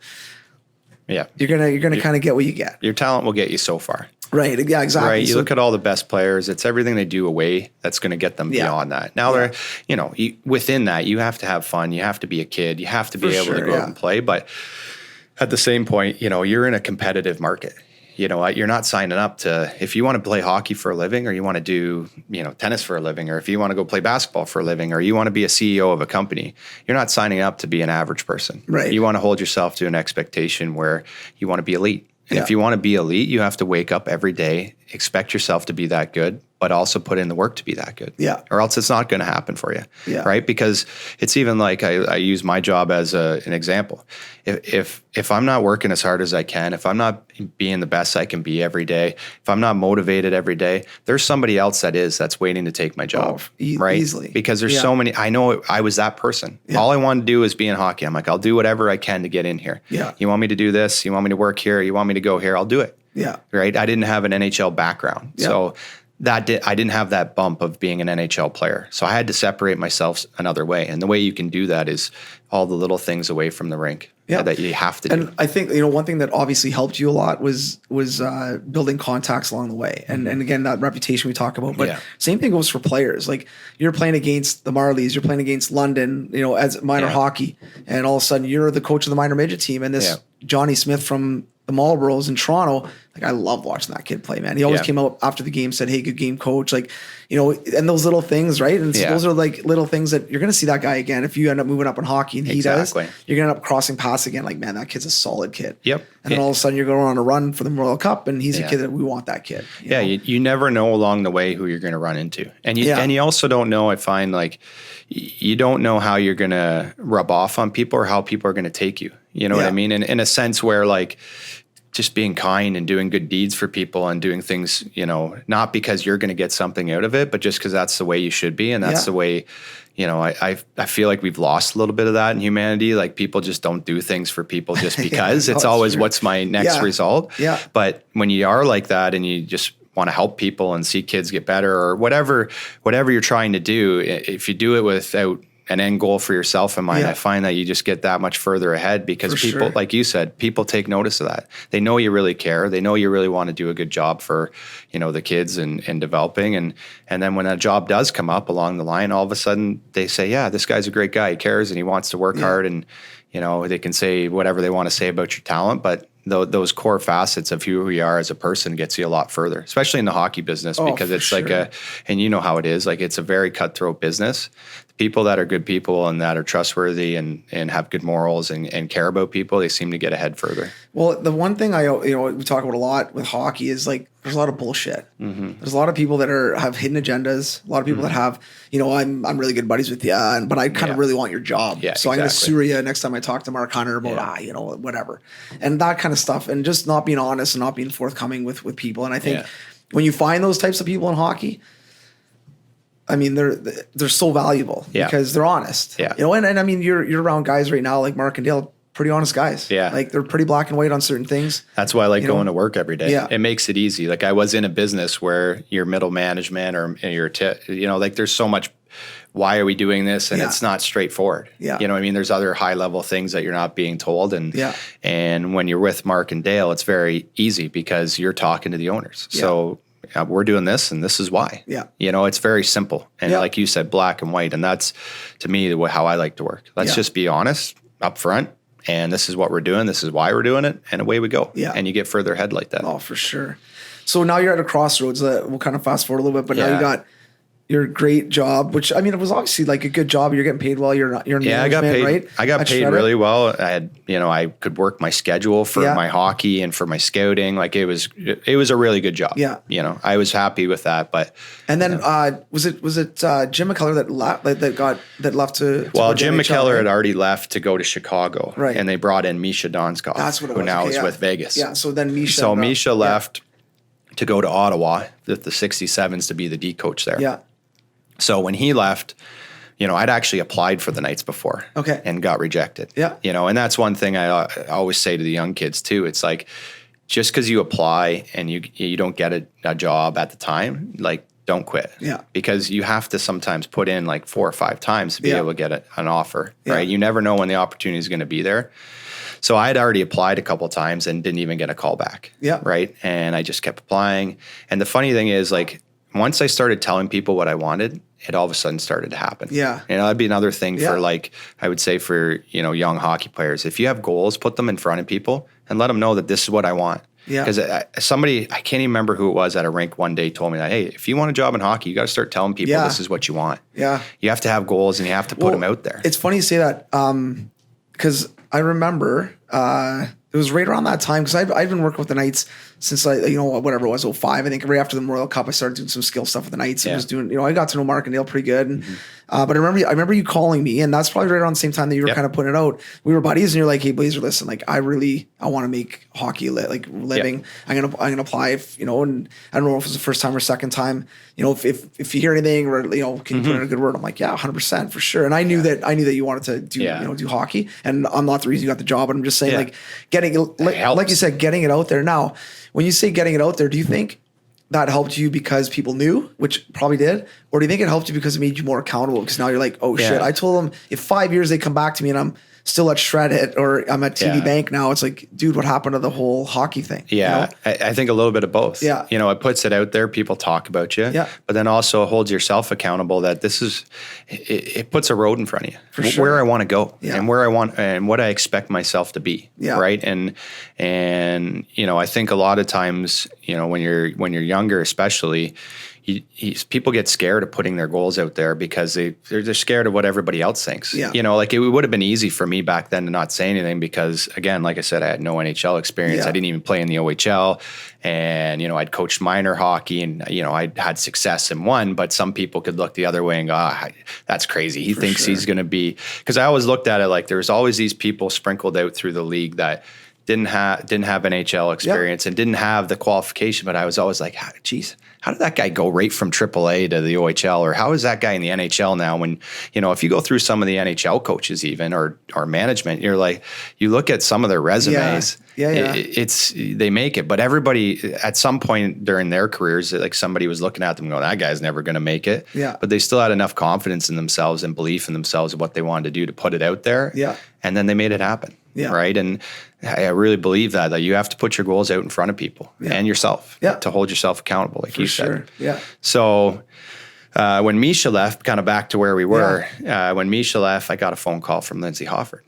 you're gonna kind of get what you get. Your talent will get you so far. Right. Yeah, exactly. Right. You look at all the best players, it's everything they do away that's going to get them beyond that. Now they're, within that, you have to have fun. You have to be a kid. You have to be able to go out and play. But at the same point, you're in a competitive market. You're not signing up to, if you want to play hockey for a living or you want to do, tennis for a living, or if you want to go play basketball for a living, or you want to be a CEO of a company, you're not signing up to be an average person. Right. You want to hold yourself to an expectation where you want to be elite. And if you want to be elite, you have to wake up every day, expect yourself to be that good, but also put in the work to be that good. Yeah. Or else it's not going to happen for you. Yeah. Right. Because it's even like I use my job as an example. If I'm not working as hard as I can, if I'm not being the best I can be every day, if I'm not motivated every day, there's somebody else that's waiting to take my job. Right. Easily. Because there's so many, I know I was that person. Yeah. All I wanted to do was be in hockey. I'm like, I'll do whatever I can to get in here. Yeah. You want me to do this? You want me to work here? You want me to go here? I'll do it. Yeah. Right. I didn't have an NHL background. Yeah. So I didn't have that bump of being an NHL player. So I had to separate myself another way. And the way you can do that is all the little things away from the rink that you have to do. And I think, one thing that obviously helped you a lot was building contacts along the way. And again, that reputation we talk about, but same thing goes for players. Like you're playing against the Marlies, you're playing against London, as minor hockey. And all of a sudden you're the coach of the minor midget team. And this Johnny Smith from the Marlboros in Toronto, like I love watching that kid play, man. He always came out after the game, said, "Hey, good game, coach." Like, and those little things, right? And so those are like little things that you're going to see that guy again. If you end up moving up in hockey and he does, you're going to end up crossing paths again. Like, man, that kid's a solid kid. Yep. And then all of a sudden you're going on a run for the World Cup and he's a kid that we want that kid. You never know along the way who you're going to run into. And you also don't know, I find, like, you don't know how you're going to rub off on people or how people are going to take you. You know what I mean? And in a sense where, like, just being kind and doing good deeds for people and doing things, not because you're going to get something out of it, but just because that's the way you should be. And that's the way, I feel like we've lost a little bit of that in humanity. Like people just don't do things for people just because. It's always true. What's my next result? Yeah. But when you are like that and you just want to help people and see kids get better or whatever you're trying to do, if you do it without an end goal for yourself in mind, I find that you just get that much further ahead because people, like you said, people take notice of that. They know you really care. They know you really want to do a good job for, the kids and developing. And then when that job does come up along the line, all of a sudden they say, yeah, this guy's a great guy. He cares and he wants to work hard. And, they can say whatever they want to say about your talent, but those core facets of who you are as a person gets you a lot further, especially in the hockey business, because it's like and you know how it is, like it's a very cutthroat business. The people that are good people and that are trustworthy and have good morals and care about people, they seem to get ahead further. Well, the one thing we talk about a lot with hockey is like, there's a lot of bullshit. Mm-hmm. There's a lot of people that have hidden agendas. A lot of people that have, I'm really good buddies with you, but I kind of really want your job. Yeah, so I'm going to sue you next time I talk to Mark Hunter about, whatever. And that kind of stuff. And just not being honest and not being forthcoming with people. And I think when you find those types of people in hockey, I mean, they're so valuable because they're honest. Yeah. And I mean, you're around guys right now like Mark and Dale, pretty honest guys. Yeah. Like they're pretty black and white on certain things. That's why I like going to work every day. Yeah. It makes it easy. Like I was in a business where your middle management or your, like there's so much, why are we doing this? And it's not straightforward. Yeah. I mean, there's other high level things that you're not being told. And when you're with Mark and Dale, it's very easy because you're talking to the owners. Yeah. So we're doing this and this is why. Yeah. It's very simple. And like you said, black and white. And that's to me how I like to work. Let's just be honest up front. And this is what we're doing. This is why we're doing it. And away we go. Yeah. And you get further ahead like that. Oh, for sure. So now you're at a crossroads. We'll kind of fast forward a little bit, but now you got your great job, which I mean, it was obviously like a good job. You're getting paid well. You're I got paid. Right? I got paid really well. I had, I could work my schedule for my hockey and for my scouting. Like it was a really good job. Yeah. I was happy with that. But and then was it Jim McKellar that left to Jim McKellar had already left to go to Chicago, right? And they brought in Misha Donskov, that's what it was. Who now is with Vegas. Yeah. So then Misha left to go to Ottawa, the 67s, to be the D coach there. Yeah. So when he left, I'd actually applied for the Knights before and got rejected. Yeah. And that's one thing I always say to the young kids too. It's like, just because you apply and you don't get a job at the time, like don't quit. Yeah. Because you have to sometimes put in like 4 or 5 times to be able to get an offer, right? You never know when the opportunity is going to be there. So I had already applied a couple of times and didn't even get a call back. Yeah. Right. And I just kept applying. And the funny thing is, like, once I started telling people what I wanted, it all of a sudden started to happen. Yeah. That'd be another thing for, like, I would say for, young hockey players. If you have goals, put them in front of people and let them know that this is what I want. Yeah. Because somebody, I can't even remember who it was at a rink one day, told me that, hey, if you want a job in hockey, you got to start telling people this is what you want. Yeah. You have to have goals and you have to put them out there. It's funny you say that because I remember it was right around that time because I've been working with the Knights since whatever it was, 05. I think right after the Memorial Cup, I started doing some skill stuff with the Knights. And was doing, I got to know Mark and Dale pretty good. And, but I remember you calling me, and that's probably right around the same time that you were kind of putting it out. We were buddies, and you're like, hey, Blazer, listen, like I want to make hockey living. I'm gonna apply, and I don't know if it was the first time or second time. If you hear anything or can you put in a good word? I'm like, yeah, 100% for sure. And I knew that you wanted to do do hockey, and I'm not the reason you got the job, but I'm just saying like like you said, getting it out there. Now, when you say getting it out there, do you think that helped you because people knew, which probably did, or do you think it helped you because it made you more accountable? Because now you're like, oh shit, I told them if 5 years they come back to me and I'm still at Shred It or I'm at TD Bank now, it's like, dude, what happened to the whole hockey thing? Yeah, I think a little bit of both. Yeah. It puts it out there, people talk about you, but then also holds yourself accountable that this is, it puts a road in front of you. For sure. Where I want to go and where I want and what I expect myself to be. Yeah. Right. And I think a lot of times, when you're younger, especially, people get scared of putting their goals out there because they're scared of what everybody else thinks. Yeah. Like it would have been easy for me back then to not say anything because, again, like I said, I had no NHL experience. Yeah. I didn't even play in the OHL, and I'd coached minor hockey, and I'd had success in one. But some people could look the other way and go, "That's crazy. He thinks he's going to be." Because I always looked at it like there's always these people sprinkled out through the league that didn't have NHL experience and didn't have the qualification, but I was always like, geez, how did that guy go right from AAA to the OHL, or how is that guy in the NHL now? When, if you go through some of the NHL coaches even, or management, you're like, you look at some of their resumes, it's, they make it, but everybody at some point during their careers, like somebody was looking at them going, that guy's never going to make it. Yeah. But they still had enough confidence in themselves and belief in themselves of what they wanted to do to put it out there. Yeah. And then they made it happen. Yeah. Right. And I really believe that you have to put your goals out in front of people and yourself to hold yourself accountable, like you said. Yeah. So when Misha left, kind of back to where we were, when Misha left, I got a phone call from Lindsay Hofford.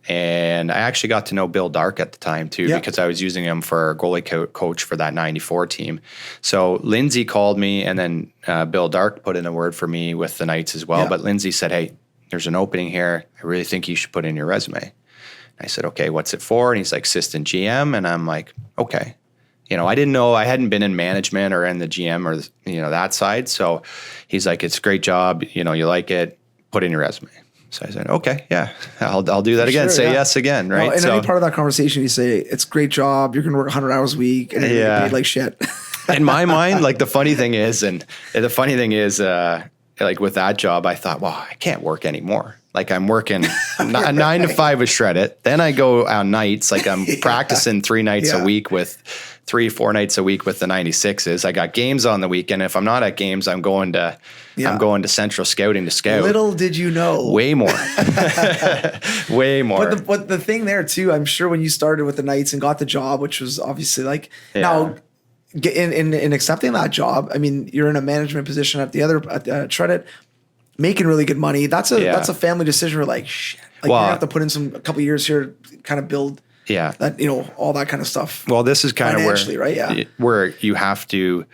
And I actually got to know Bill Dark at the time too, because I was using him for our goalie coach for that 94 team. So Lindsay called me, and then Bill Dark put in a word for me with the Knights as well. But Lindsay said, hey, there's an opening here. I really think you should put in your resume. I said, okay, what's it for? And he's like, assistant GM. And I'm like, okay. I didn't know, I hadn't been in management or in the GM or, that side. So he's like, it's a great job. You like it, put in your resume. So I said, okay, yeah, I'll do that again. Say yes again. Right. In any part of that conversation, you say, it's a great job. You're going to work 100 hours a week and you're going to get paid like shit. In my mind, like the funny thing is, like with that job, I thought, well, I can't work anymore. Like I'm working 9 to 5 with Shred-It. Then I go on nights, like I'm practicing 3 nights a week with 3-4 nights a week with the 96s. I got games on the weekend. If I'm not at games, I'm going to Central Scouting to scout. Little did you know. Way more. Way more. But the thing there too, I'm sure when you started with the Knights and got the job, which was obviously like now in accepting that job, I mean, you're in a management position at Shred-It, making really good money. That's a family decision. We're like, shit, like you have to put in a couple of years here, kind of build that, all that kind of stuff. Well, this is kind of where, right? Yeah. Where you have to,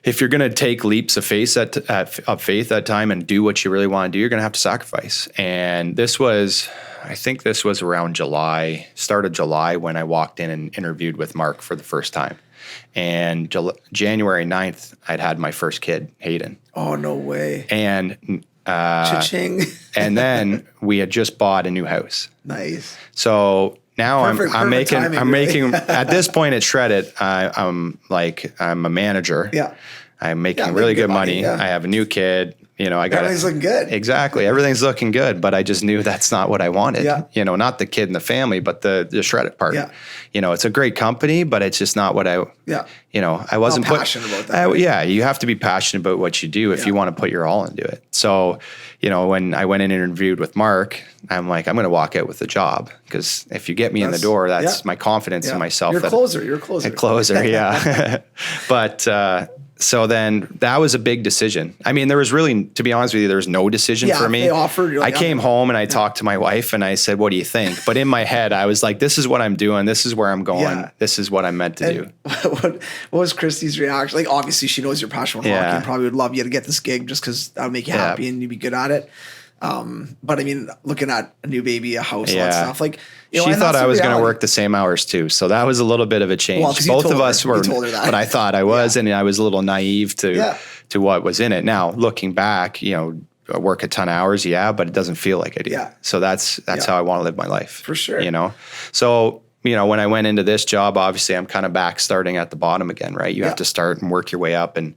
if you're going to take leaps of faith of faith at time and do what you really want to do, you're going to have to sacrifice. And I think this was around start of July when I walked in and interviewed with Mark for the first time. And January 9th, I'd had my first kid, Hayden. Oh, no way. And cha-ching. And then we had just bought a new house. Nice. So now I'm making really. at this point at Shred-It, I'm a manager. Yeah. I'm making really good money. Yeah. I have a new kid. Everything's looking good. Exactly. Everything's looking good, but I just knew that's not what I wanted. Yeah. Not the kid and the family, but the Shred-It part. Yeah. It's a great company, but it's just not what I wasn't passionate about that. Yeah. You have to be passionate about what you do if you want to put your all into it. So, when I went in and interviewed with Mark, I'm like, I'm going to walk out with the job, because if you get me in the door, that's my confidence in myself. You're a closer. A closer. Yeah. But, so then that was a big decision. I mean, there was really, to be honest with you, there was no decision for me. They offered, I came home and I talked to my wife and I said, what do you think? But in my head, I was like, this is what I'm doing. This is where I'm going. Yeah. This is what I'm meant to do. What was Christy's reaction? Like, obviously she knows you're passionate about hockey and probably would love you to get this gig just because that would make you happy and you'd be good at it. But I mean, looking at a new baby, a house, all that stuff, like, she thought I was going to work the same hours too. So that was a little bit of a change. Well, both of us were, but I thought I was, and I was a little naive to what was in it. Now looking back, I work a ton of hours. But it doesn't feel like I do. Yeah. So that's how I want to live my life. For sure. So, when I went into this job, obviously I'm kind of back starting at the bottom again, right? You have to start and work your way up and,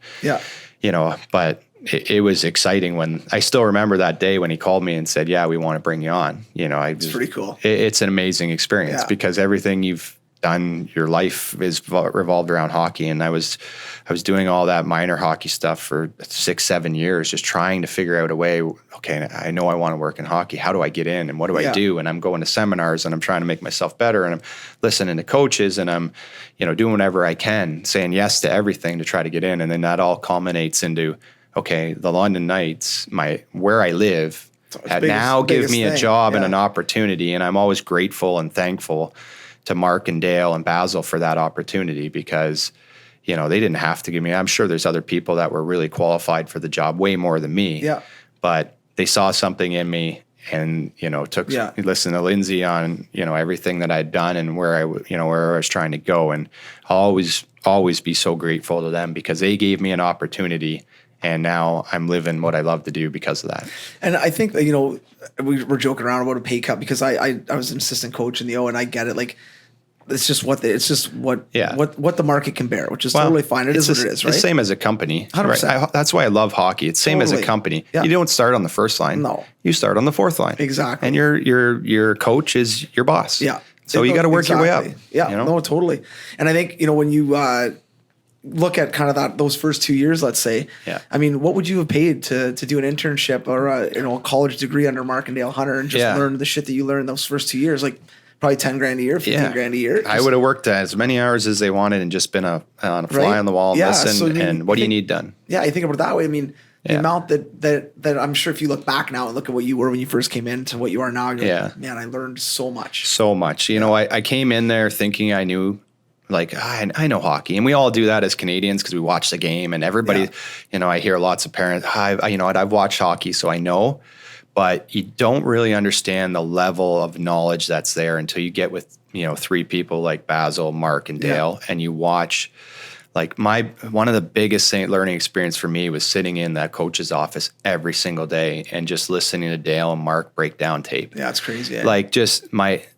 but it was exciting when I still remember that day when he called me and said, we want to bring you on. It's pretty cool. It's an amazing experience because everything you've done, your life is revolved around hockey. And I was doing all that minor hockey stuff for 6-7 years, just trying to figure out a way. Okay, I know I want to work in hockey. How do I get in and what do I do? And I'm going to seminars and I'm trying to make myself better and I'm listening to coaches and I'm, doing whatever I can, saying yes to everything to try to get in. And then that all culminates into, okay, the London Knights, where I live, now give me a job and an opportunity. And I'm always grateful and thankful to Mark and Dale and Basil for that opportunity because, they didn't have to give me. I'm sure there's other people that were really qualified for the job way more than me. Yeah. But they saw something in me and, listened to Lindsay on, everything that I'd done and where I was trying to go. And I'll always be so grateful to them because they gave me an opportunity. And now I'm living what I love to do because of that. And I think that, we were joking around about a pay cut because I was an assistant coach in the O and I get it. Like it's just what the market can bear, which is totally fine. It is what it is, right? The same as a company. 100%. Right? That's why I love hockey. It's same as a company. Yeah. You don't start on the first line. No. You start on the fourth line. Exactly. And your coach is your boss. Yeah. So you got to work your way up. Yeah. No, totally. And I think, when you look at kind of those first 2 years, let's say, I mean, what would you have paid to do an internship or a college degree under Markendale Hunter and just learn the shit that you learned those first 2 years? Like probably 10 grand a year, 15 grand a year. I would have worked as many hours as they wanted and just been on a fly on the wall and listen. So, and what do you need done? Yeah. I think about it that way. I mean, the amount that I'm sure if you look back now and look at what you were when you first came in to what you are now, you're like, man, I learned so much. So much. I came in there thinking I knew, like, I know hockey, and we all do that as Canadians because we watch the game, and everybody, I hear lots of parents, I've watched hockey, so I know, but you don't really understand the level of knowledge that's there until you get with, three people like Basil, Mark, and Dale, and you watch. Like one of the biggest learning experience for me was sitting in that coach's office every single day and just listening to Dale and Mark break down tape. Yeah, it's crazy. Yeah. Like just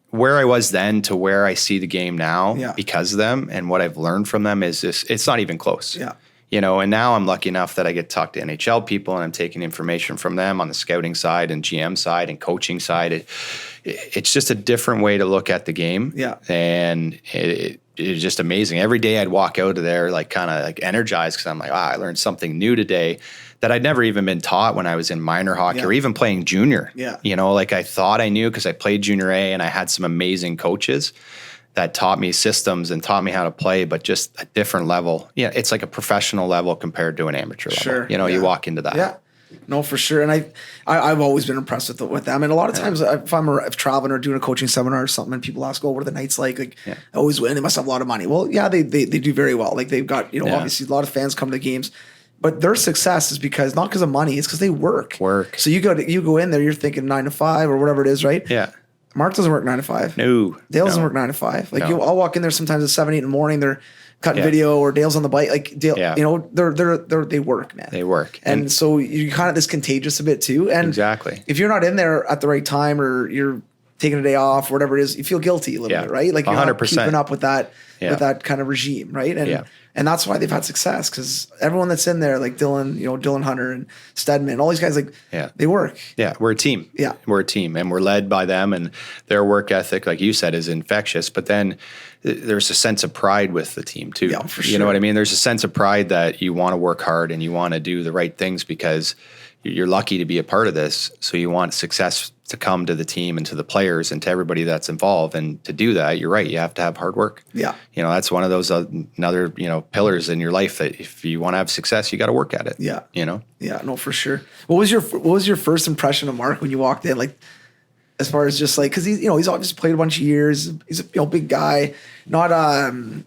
where I was then to where I see the game now because of them and what I've learned from them is just, it's not even close. Yeah. And now I'm lucky enough that I get to talk to NHL people and I'm taking information from them on the scouting side and GM side and coaching side. It's just a different way to look at the game. Yeah. And it's just amazing. Every day I'd walk out of there like kind of like energized because I'm like, I learned something new today that I'd never even been taught when I was in minor hockey or even playing junior. Yeah. Like I thought I knew because I played junior A and I had some amazing coaches that taught me systems and taught me how to play, but just a different level. Yeah, it's like a professional level compared to an amateur level. Sure. You walk into that. Yeah. No, for sure. And I've always been impressed with them. And a lot of times if I'm traveling or doing a coaching seminar or something and people ask, what are the nights like? Like I always win. They must have a lot of money. Well, yeah, they do very well. Like they've got, obviously a lot of fans come to games, but their success is because not because of money, it's because they work. So you go in there, you're thinking 9 to 5 or whatever it is, right? Yeah. Mark doesn't work 9 to 5. No. Dale doesn't work 9 to 5. Like I'll walk in there sometimes at 7, 8 in the morning. They're cutting video or Dale's on the bike. Like Dale, they work, man. They work. And so you kind of this contagious a bit too. And exactly. If you're not in there at the right time or you're taking a day off or whatever it is, you feel guilty a little bit, right? Like you're 100%. Not keeping up with that kind of regime, right? And that's why they've had success because everyone that's in there, like Dylan, Dylan Hunter and Stedman, all these guys, like they work. Yeah, we're a team. Yeah, we're a team, and we're led by them, and their work ethic, like you said, is infectious. But then there's a sense of pride with the team too. Yeah, for sure. You know what I mean? There's a sense of pride that you want to work hard and you want to do the right things because you're lucky to be a part of this. So you want success to come to the team and to the players and to everybody that's involved. And to do that, you're right. You have to have hard work. Yeah. That's one of those another, pillars in your life that if you want to have success, you got to work at it. Yeah. Yeah, no, for sure. What was your first impression of Mark when you walked in? Like, as far as just like, cause he's obviously played a bunch of years. He's a big guy. Not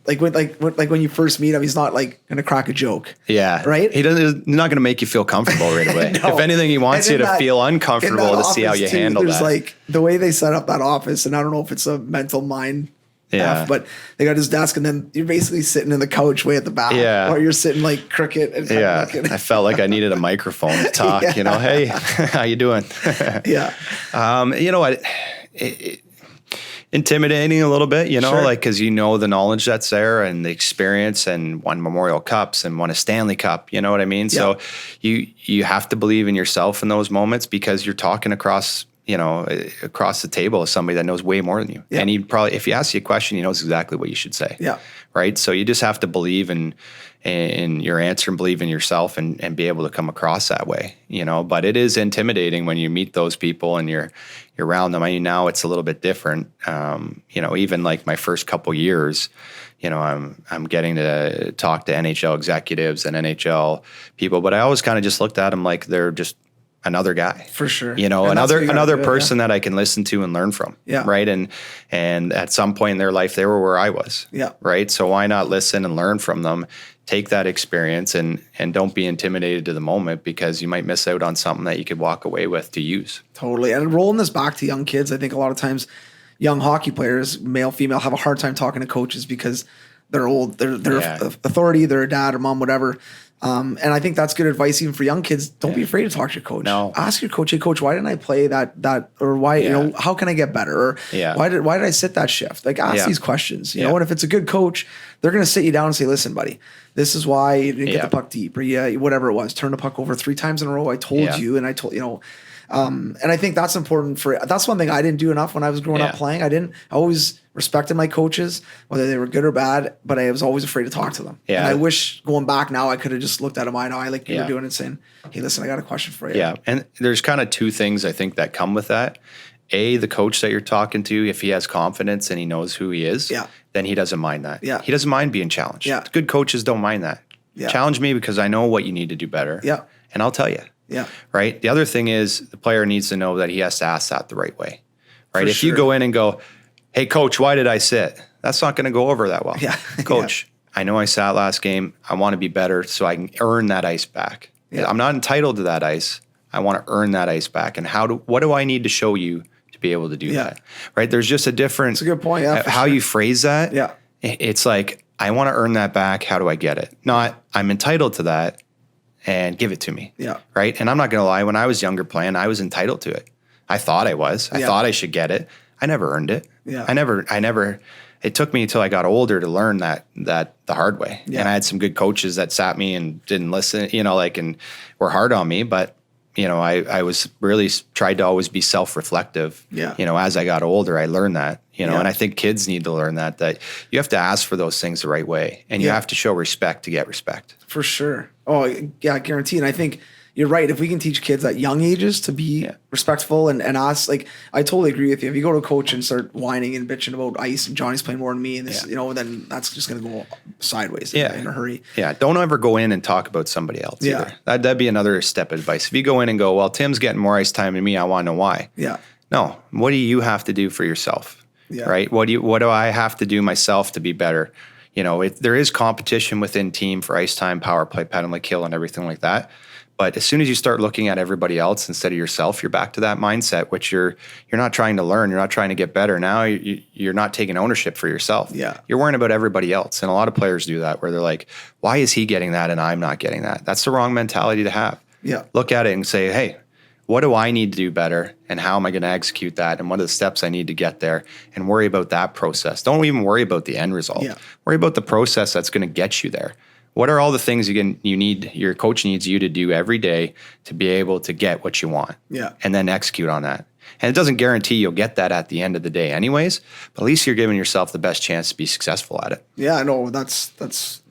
like when you first meet him, he's not like gonna crack a joke. Yeah, right. He's not gonna make you feel comfortable right away. No. If anything, he wants you to feel uncomfortable to see how you handle that. There's like the way they set up that office, and I don't know if it's a mental mind. Yeah, but they got his desk, and then you're basically sitting in the couch way at the back. Yeah, or you're sitting like crooked. And I felt like I needed a microphone to talk. Hey, how you doing? Yeah. What? Intimidating a little bit, like because the knowledge that's there and the experience and won Memorial Cups and won a Stanley Cup. You know what I mean? Yeah. So you have to believe in yourself in those moments because you're talking across the table with somebody that knows way more than you. Yeah. And he probably, if he asks you a question, he knows exactly what you should say. Yeah. Right. So you just have to believe in your answer and believe in yourself and be able to come across that way, but it is intimidating when you meet those people and you're around them. I mean, now it's a little bit different. Even like my first couple years, I'm getting to talk to NHL executives and NHL people, but I always kind of just looked at them like they're just another guy, for sure. Another person that I can listen to and learn from. Yeah. Right. And at some point in their life, they were where I was. Yeah. Right. So why not listen and learn from them, take that experience and don't be intimidated to the moment because you might miss out on something that you could walk away with to use. Totally. And rolling this back to young kids, I think a lot of times young hockey players, male, female, have a hard time talking to coaches because they're old, they're authority, they're a dad or mom, whatever. And I think that's good advice even for young kids. Don't be afraid to talk to your coach. No. Ask your coach, hey coach, why didn't I play that or why, you know, how can I get better? Or why did I sit that shift? Like ask these questions, you know, and if it's a good coach, they're going to sit you down and say, listen, buddy, this is why you didn't get the puck deep, or whatever it was, turn the puck over 3 times in a row. I told you, and I told, you know, and I think that's important that's one thing I didn't do enough when I was growing up playing. I always respected my coaches, whether they were good or bad, but I was always afraid to talk to them. And I wish going back now, I could have just looked at them eye to eye like you were doing and saying, hey, listen, I got a question for you. Yeah. And there's kind of 2 things I think that come with that. A, the coach that you're talking to, if he has confidence and he knows who he is, then he doesn't mind that. He doesn't mind being challenged. Good coaches don't mind that. Challenge me because I know what you need to do better. And I'll tell you. Right. The other thing is the player needs to know that he has to ask that the right way. Right. If you go in and go, hey, coach, why did I sit? That's not going to go over that well. Coach, I know I sat last game. I want to be better so I can earn that ice back. I'm not entitled to that ice. I want to earn that ice back. And what do I need to show you to be able to do that? Right. There's just a difference. That's a good point. How you phrase that. It's like, I want to earn that back. How do I get it? Not, I'm entitled to that and give it to me. Right. And I'm not going to lie. When I was younger playing, I was entitled to it. I thought I was. I thought I should get it. I never earned it. I never, it took me until I got older to learn that the hard way. And I had some good coaches that sat me and didn't listen, you know, like, and were hard on me, but you know, I was really tried to always be self-reflective. You know, as I got older, I learned that, you know, and I think kids need to learn that you have to ask for those things the right way, and you have to show respect to get respect. For sure. Oh yeah, guarantee. And I think you're right. If we can teach kids at young ages to be respectful and ask, like, I totally agree with you. If you go to a coach and start whining and bitching about ice and Johnny's playing more than me and this, you know, then that's just going to go sideways in a hurry. Don't ever go in and talk about somebody else either. That'd be another step of advice. If you go in and go, well, Tim's getting more ice time than me, I want to know why. No, what do you have to do for yourself? Right? What do I have to do myself to be better? You know, there is competition within team for ice time, power play, penalty kill, and everything like that. But as soon as you start looking at everybody else instead of yourself, you're back to that mindset, which you're not trying to learn. You're not trying to get better. Now you're not taking ownership for yourself. You're worrying about everybody else. And a lot of players do that, where they're like, why is he getting that and I'm not getting that? That's the wrong mentality to have. Look at it and say, hey, what do I need to do better? And how am I going to execute that? And what are the steps I need to get there? And worry about that process. Don't even worry about the end result. Worry about the process that's going to get you there. What are all the things you need, your coach needs you to do every day to be able to get what you want? And then execute on that. And it doesn't guarantee you'll get that at the end of the day anyways, but at least you're giving yourself the best chance to be successful at it. I know that's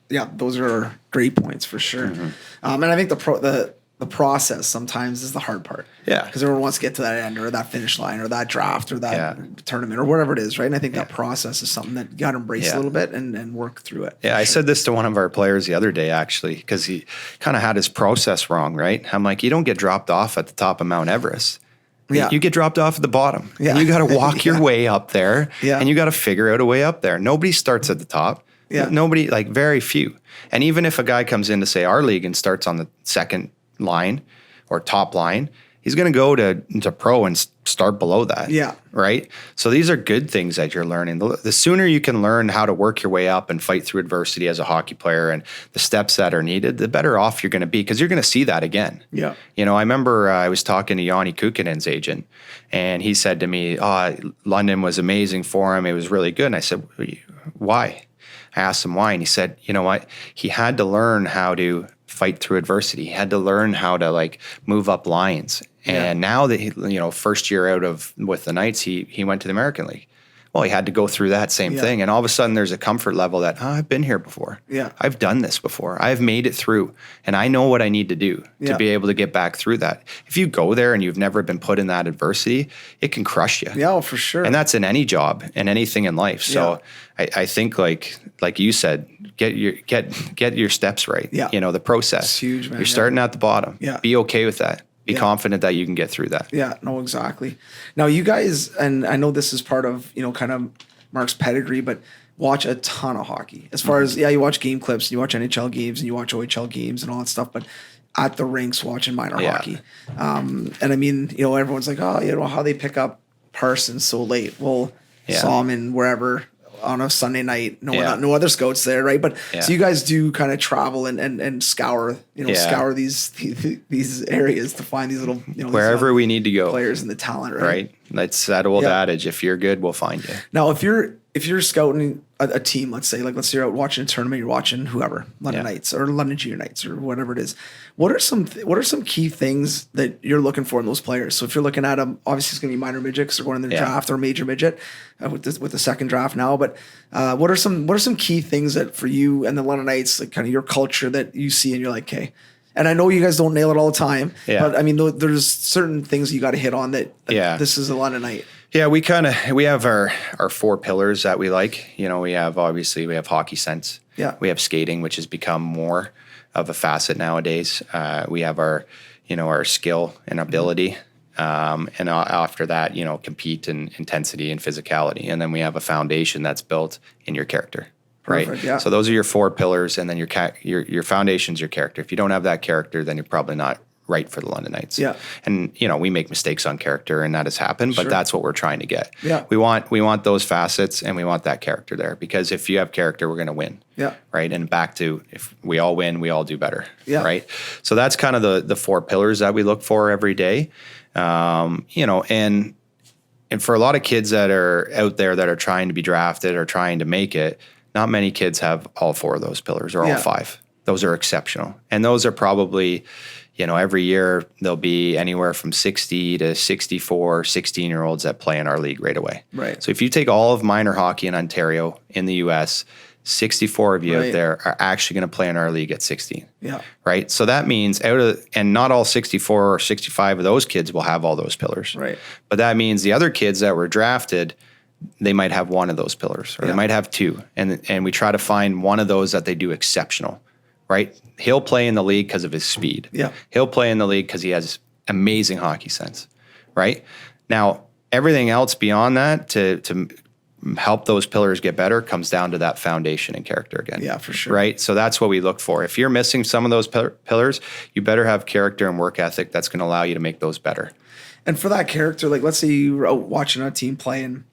those are great points for sure. And I think the process sometimes is the hard part. Because everyone wants to get to that end or that finish line or that draft or that tournament or whatever it is, right? And I think that process is something that you got to embrace a little bit and work through it. I said this to one of our players the other day, actually, because he kind of had his process wrong, right? I'm like, you don't get dropped off at the top of Mount Everest. You get dropped off at the bottom. And you got to walk your way up there and you got to figure out a way up there. Nobody starts at the top. Nobody, like very few. And even if a guy comes in to say our league and starts on the second line or top line, he's going to go to pro and start below that. Right. So these are good things that you're learning. The sooner you can learn how to work your way up and fight through adversity as a hockey player and the steps that are needed, the better off you're going to be, because you're going to see that again. You know, I remember I was talking to Yanni Kukinen's agent, and he said to me, London was amazing for him. It was really good. And I said, why? I asked him why. And he said, you know what? He had to learn how to fight through adversity. He had to learn how to like move up lines. And now that he, you know, first year out with the Knights, he went to the American League. Well, he had to go through that same thing. And all of a sudden there's a comfort level that, I've been here before. I've done this before. I've made it through. And I know what I need to do to be able to get back through that. If you go there and you've never been put in that adversity, it can crush you. For sure. And that's in any job and anything in life. So I think like you said, get your steps right. You know, the process. It's huge, man. You're starting at the bottom. Be okay with that. Be confident that you can get through that. No, exactly. Now you guys, and I know this is part of, you know, kind of Mark's pedigree, but watch a ton of hockey. As far as, you watch game clips, you watch NHL games and you watch OHL games and all that stuff, but at the rinks watching minor hockey. And I mean, you know, everyone's like, you know, how they pick up Parsons so late. Well, saw him in wherever, on a Sunday night. Yeah. No other scouts there, right? But Yeah. so you guys do kind of travel and scour, scour these areas to find these little, wherever we need to go, players and the talent, right? right? That's that old adage: if you're good, we'll find you. Now, if you're scouting a team, let's say you're out watching a tournament, you're watching whoever, London Knights or London Junior Knights or whatever it is. What are some key things that you're looking for in those players? So if you're looking at them, obviously it's going to be minor midget because they're going in their draft, or major midget with the second draft now. But what are some key things that for you and the London Knights, like kind of your culture that you see and you're like, okay. And I know you guys don't nail it all the time, but I mean, there's certain things you got to hit on that this is a London Knight. Yeah, we have our 4 pillars that we like. We have hockey sense. Yeah. We have skating, which has become more of a facet nowadays. We have our skill and ability. And after that, compete and intensity and physicality. And then we have a foundation that's built in your character. Perfect, right. Yeah. So those are your 4 pillars, and then your foundation's your character. If you don't have that character, then you're probably not right for the London Knights. Yeah. And we make mistakes on character, and that has happened, but that's what we're trying to get. Yeah. We want those facets, and we want that character there, because if you have character, we're going to win. Yeah. Right. And back to, if we all win, we all do better. Yeah. Right. So that's kind of the 4 pillars that we look for every day. And for a lot of kids that are out there that are trying to be drafted or trying to make it, not many kids have all 4 of those pillars, or all 5. Those are exceptional. And those are probably, every year there'll be anywhere from 60 to 64 16-year-olds that play in our league right away. Right. So if you take all of minor hockey in Ontario, in the US, 64 of you out there are actually going to play in our league at 16. Yeah. Right. So that means and not all 64 or 65 of those kids will have all those pillars. Right. But that means the other kids that were drafted, they might have one of those pillars, or they might have 2. And we try to find one of those that they do exceptional, right? He'll play in the league because of his speed. Yeah. He'll play in the league because he has amazing hockey sense, right? Now, everything else beyond that to help those pillars get better comes down to that foundation and character again. Yeah, for sure. Right? So that's what we look for. If you're missing some of those pillars, you better have character and work ethic that's going to allow you to make those better. And for that character, like let's say you were out watching a team play and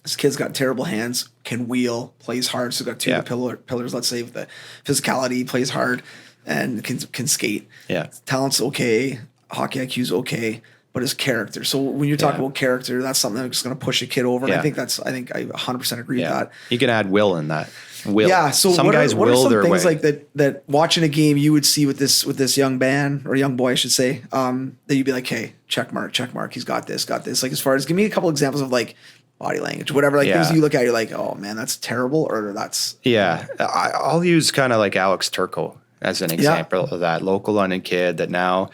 this kid's got terrible hands, can wheel, plays hard, so got 2 of the pillars, let's say with the physicality, plays hard, and can skate. Yeah. Talent's okay, hockey IQ's okay, but his character. So when you're talking about character, that's something that's going to push a kid over. And I think I 100% agree with that. You can add will in that. Will. Yeah. So some guys what are will some their things way. like that watching a game you would see with this young man or young boy, I should say, that you'd be like, hey, check mark. He's got this. Like, as far as, give me a couple examples of like body language, whatever, things you look at, you're like, oh man, that's terrible, or that's. Yeah. I'll use kind of like Alex Turco as an example of that local London kid that now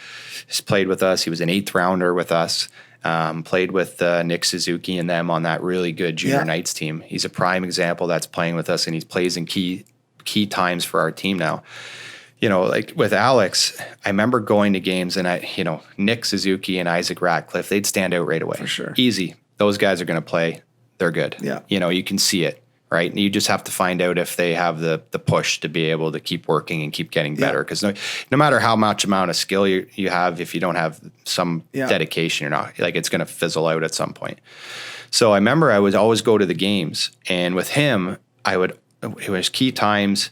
has played with us. He was an 8th rounder with us. Played with Nick Suzuki and them on that really good junior Knights team. He's a prime example that's playing with us, and he plays in key times for our team now. Like with Alex, I remember going to games and Nick Suzuki and Isaac Ratcliffe, they'd stand out right away. For sure. Easy. Those guys are going to play. They're good. Yeah. You can see it, right? And you just have to find out if they have the push to be able to keep working and keep getting better. Because no matter how much amount of skill you have, if you don't have some dedication, you're not, like, it's going to fizzle out at some point. So I remember I would always go to the games, and with him, it was key times,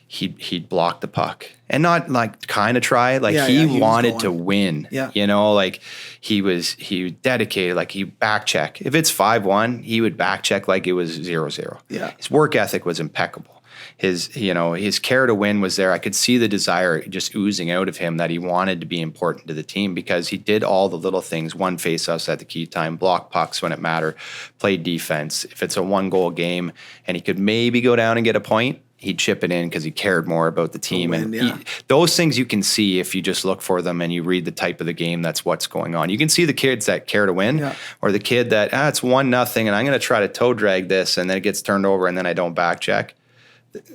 he'd block the puck and not like kind of try, like he wanted to win. Yeah. Like he was dedicated, like he back check. If it's 5-1, he would back check like it was 0-0. Yeah. His work ethic was impeccable. His care to win was there. I could see the desire just oozing out of him that he wanted to be important to the team, because he did all the little things, won face-offs at the key time, block pucks when it mattered, played defense. If it's a 1-goal game and he could maybe go down and get a point, he'd chip it in because he cared more about the team. Those things you can see if you just look for them and you read the type of the game, that's what's going on. You can see the kids that care to win, or the kid that, it's 1-0 and I'm going to try to toe drag this, and then it gets turned over and then I don't back check.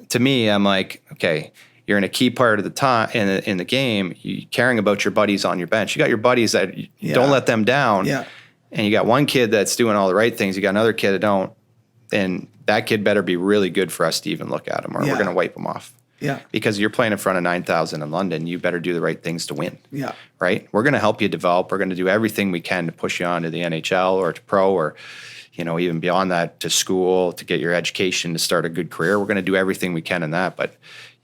To me, I'm like, okay, you're in a key part of the time in the game, you caring about your buddies on your bench. You got your buddies that don't let them down. Yeah. And you got one kid that's doing all the right things. You got another kid that don't. And that kid better be really good for us to even look at him, or we're going to wipe him off. Yeah. Because you're playing in front of 9,000 in London. You better do the right things to win. Yeah. Right? We're going to help you develop. We're going to do everything we can to push you on to the NHL or to pro, or, even beyond that, to school, to get your education, to start a good career. We're going to do everything we can in that, but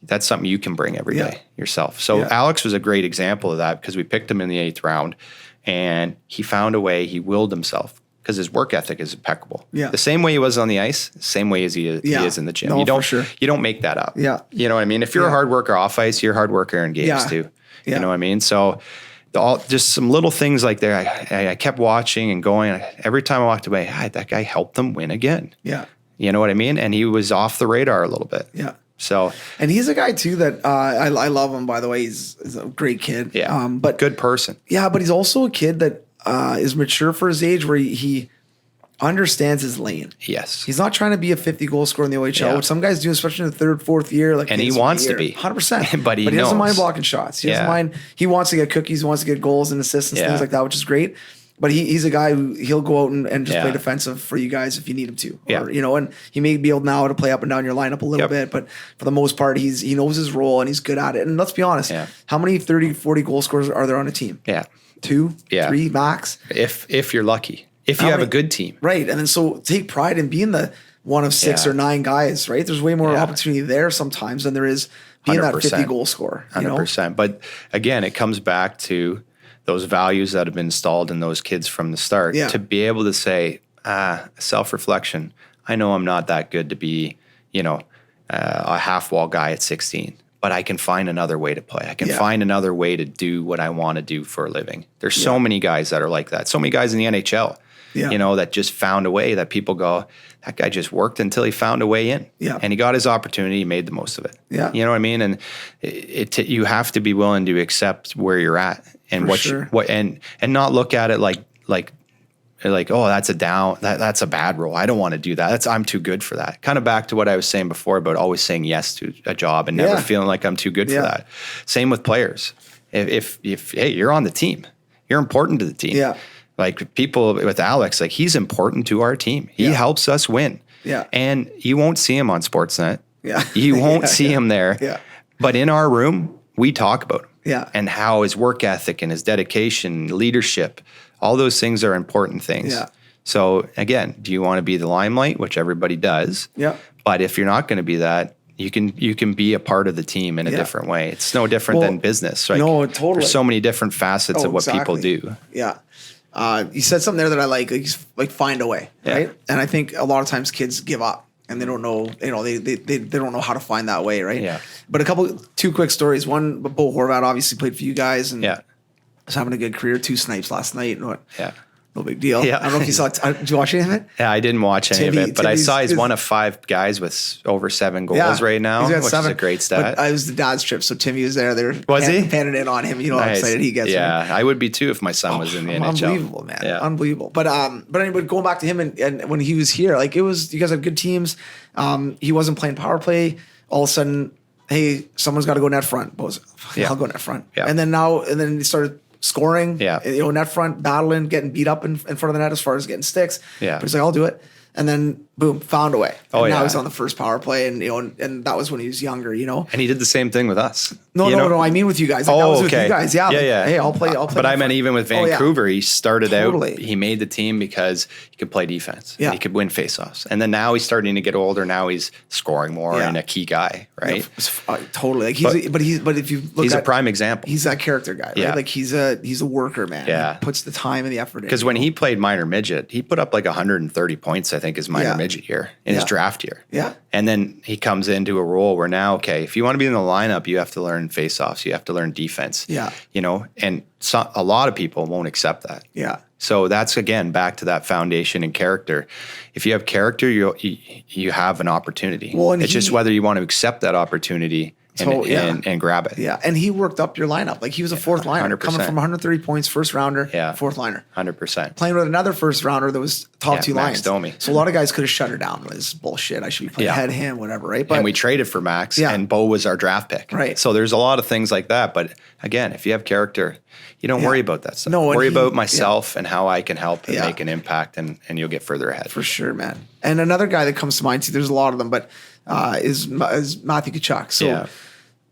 that's something you can bring every day yourself. So Alex was a great example of that, because we picked him in the 8th round, and he found a way. He willed himself, because his work ethic is impeccable. Yeah. The same way he was on the ice, the same way as he is in the gym. No, you don't, for sure. You don't make that up. Yeah. You know what I mean? If you're a hard worker off ice, you're a hard worker in games too. Yeah. You know what I mean? So just some little things like that. I kept watching and going. Every time I walked away, that guy helped them win again. Yeah. You know what I mean? And he was off the radar a little bit. Yeah. So, and he's a guy too that I love him, by the way. He's a great kid. Yeah. But good person. Yeah, but he's also a kid that is mature for his age, where he understands his lane. Yes. He's not trying to be a 50 goal scorer in the OHL, which some guys do, especially in the 3rd, 4th year. And he wants to be 100%. but he doesn't mind blocking shots. He doesn't mind. He wants to get cookies. He wants to get goals and assists and things like that, which is great. But he's a guy who he'll go out and just play defensive for you guys if you need him to. Or, and he may be able now to play up and down your lineup a little bit, but for the most part, he knows his role and he's good at it. And let's be honest, how many 30, 40 goal scorers are there on a team? 2, 3 max. If you're lucky. If you have a good team. Right. And then so take pride in being the one of 6 or 9 guys, right? There's way more opportunity there sometimes than there is being 100%. That 50 goal scorer. 100%. But again, it comes back to those values that have been installed in those kids from the start, to be able to say, self-reflection, I know I'm not that good to be, a half-wall guy at 16, but I can find another way to play. I can find another way to do what I want to do for a living. There's so many guys that are like that. So many guys in the NHL, that just found a way that people go, that guy just worked until he found a way in. And he got his opportunity, he made the most of it. You know what I mean? And you have to be willing to accept where you're at and and not look at it like, oh, that's that's a bad role. I don't want to do that. I'm too good for that. Kind of back to what I was saying before about always saying yes to a job and never feeling like I'm too good for that. Same with players. If hey, you're on the team, you're important to the team. Like people with Alex, like he's important to our team. He helps us win. And you won't see him on Sportsnet. You won't see him there. But in our room, we talk about him. And how his work ethic and his dedication, leadership, all those things are important things. So again, do you want to be the limelight, which everybody does? But if you're not going to be that, you can be a part of the team in a different way. It's no different than business. Like, no, totally. There's so many different facets of what people do. You said something there that I like find a way, right? And I think a lot of times kids give up and they don't know, they don't know how to find that way, right? But two quick stories. One, Bo Horvat obviously played for you guys and was having a good career. 2 snipes last night. No big deal. I don't know if you saw. Did you watch any of it? Yeah, I didn't watch any of it, but I saw he's one of 5 guys with over 7 goals right now, which is a great stat. It was the dad's trip, so Timmy was there. They were he panning in on him. You know how excited he gets. I would be too if my son was in the NHL. Unbelievable, man. Unbelievable. But anyway, going back to him and when he was here, like you guys had good teams. He wasn't playing power play. All of a sudden, hey, someone's got to go net front. I'll go net front. And then he started scoring, net front, battling, getting beat up in front of the net as far as getting sticks. But he's like, I'll do it. And then boom, found a way. And now he's on the first power play, and and that was when he was younger, And he did the same thing with us. No. I mean with you guys. Like, that was with you guys. Hey, I'll play. But I meant even with Vancouver, he started out. He made the team because he could play defense. He could win faceoffs, and then now he's starting to get older. Now he's scoring more and a key guy, right? Totally. Like but if you look, he's a prime example. He's that character guy, right? Like he's a worker, man. He puts the time and the effort in. Because when he played minor midget, he put up like 130 points. I think his minor midget year in his draft year. And then he comes into a role where now, if you want to be in the lineup, you have to learn faceoffs. You have to learn defense. And a lot of people won't accept that. So that's, again, back to that foundation and character. If you have character, you have an opportunity. It's just whether you want to accept that opportunity and grab it. And he worked up your lineup. Like he was a fourth liner, 100%. Coming from 130 points, first rounder, fourth liner. 100%. Playing with another first rounder that was top 2 lines. Domi. So a lot of guys could have shut her down. This bullshit. I should be playing ahead of him, whatever, right? And we traded for Max, and Bo was our draft pick. Right. So there's a lot of things like that. But again, if you have character, you don't worry about that stuff. No, worry about myself and how I can help and make an impact, and you'll get further ahead. For sure, man. And another guy that comes to mind too, there's a lot of them, but is Matthew Tkachuk. So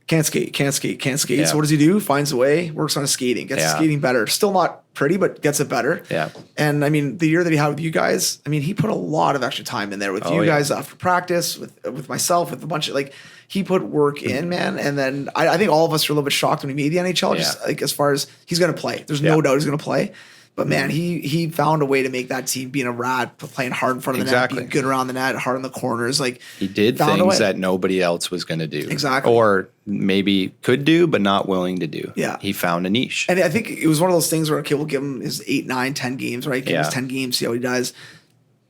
Can't skate. Yeah. So what does he do? Finds a way, works on his skating, gets his skating better. Still not pretty, but gets it better. Yeah. And I mean, the year that he had with you guys, I mean, he put a lot of extra time in there with you guys after practice, with myself, with a bunch of like, he put work in, man. And then I think all of us were a little bit shocked when he made the NHL, just like as far as he's going to play. There's no doubt he's going to play. But man, he found a way to make that team being a rat, playing hard in front of the net, being good around the net, hard in the corners. Like he did things that nobody else was going to do. Exactly. Or maybe could do, but not willing to do. Yeah. He found a niche. And I think it was one of those things where, okay, we'll give him his 8, 9, 10 games, right? Give him his 10 games, see how he does.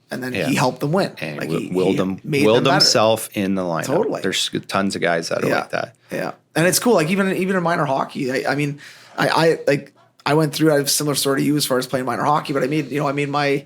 And then he helped them win. And like willed himself in the lineup. Totally. There's tons of guys that are like that. Yeah. And it's cool. Like even in minor hockey, I mean, I went through, I have a similar story to you as far as playing minor hockey, but I made my,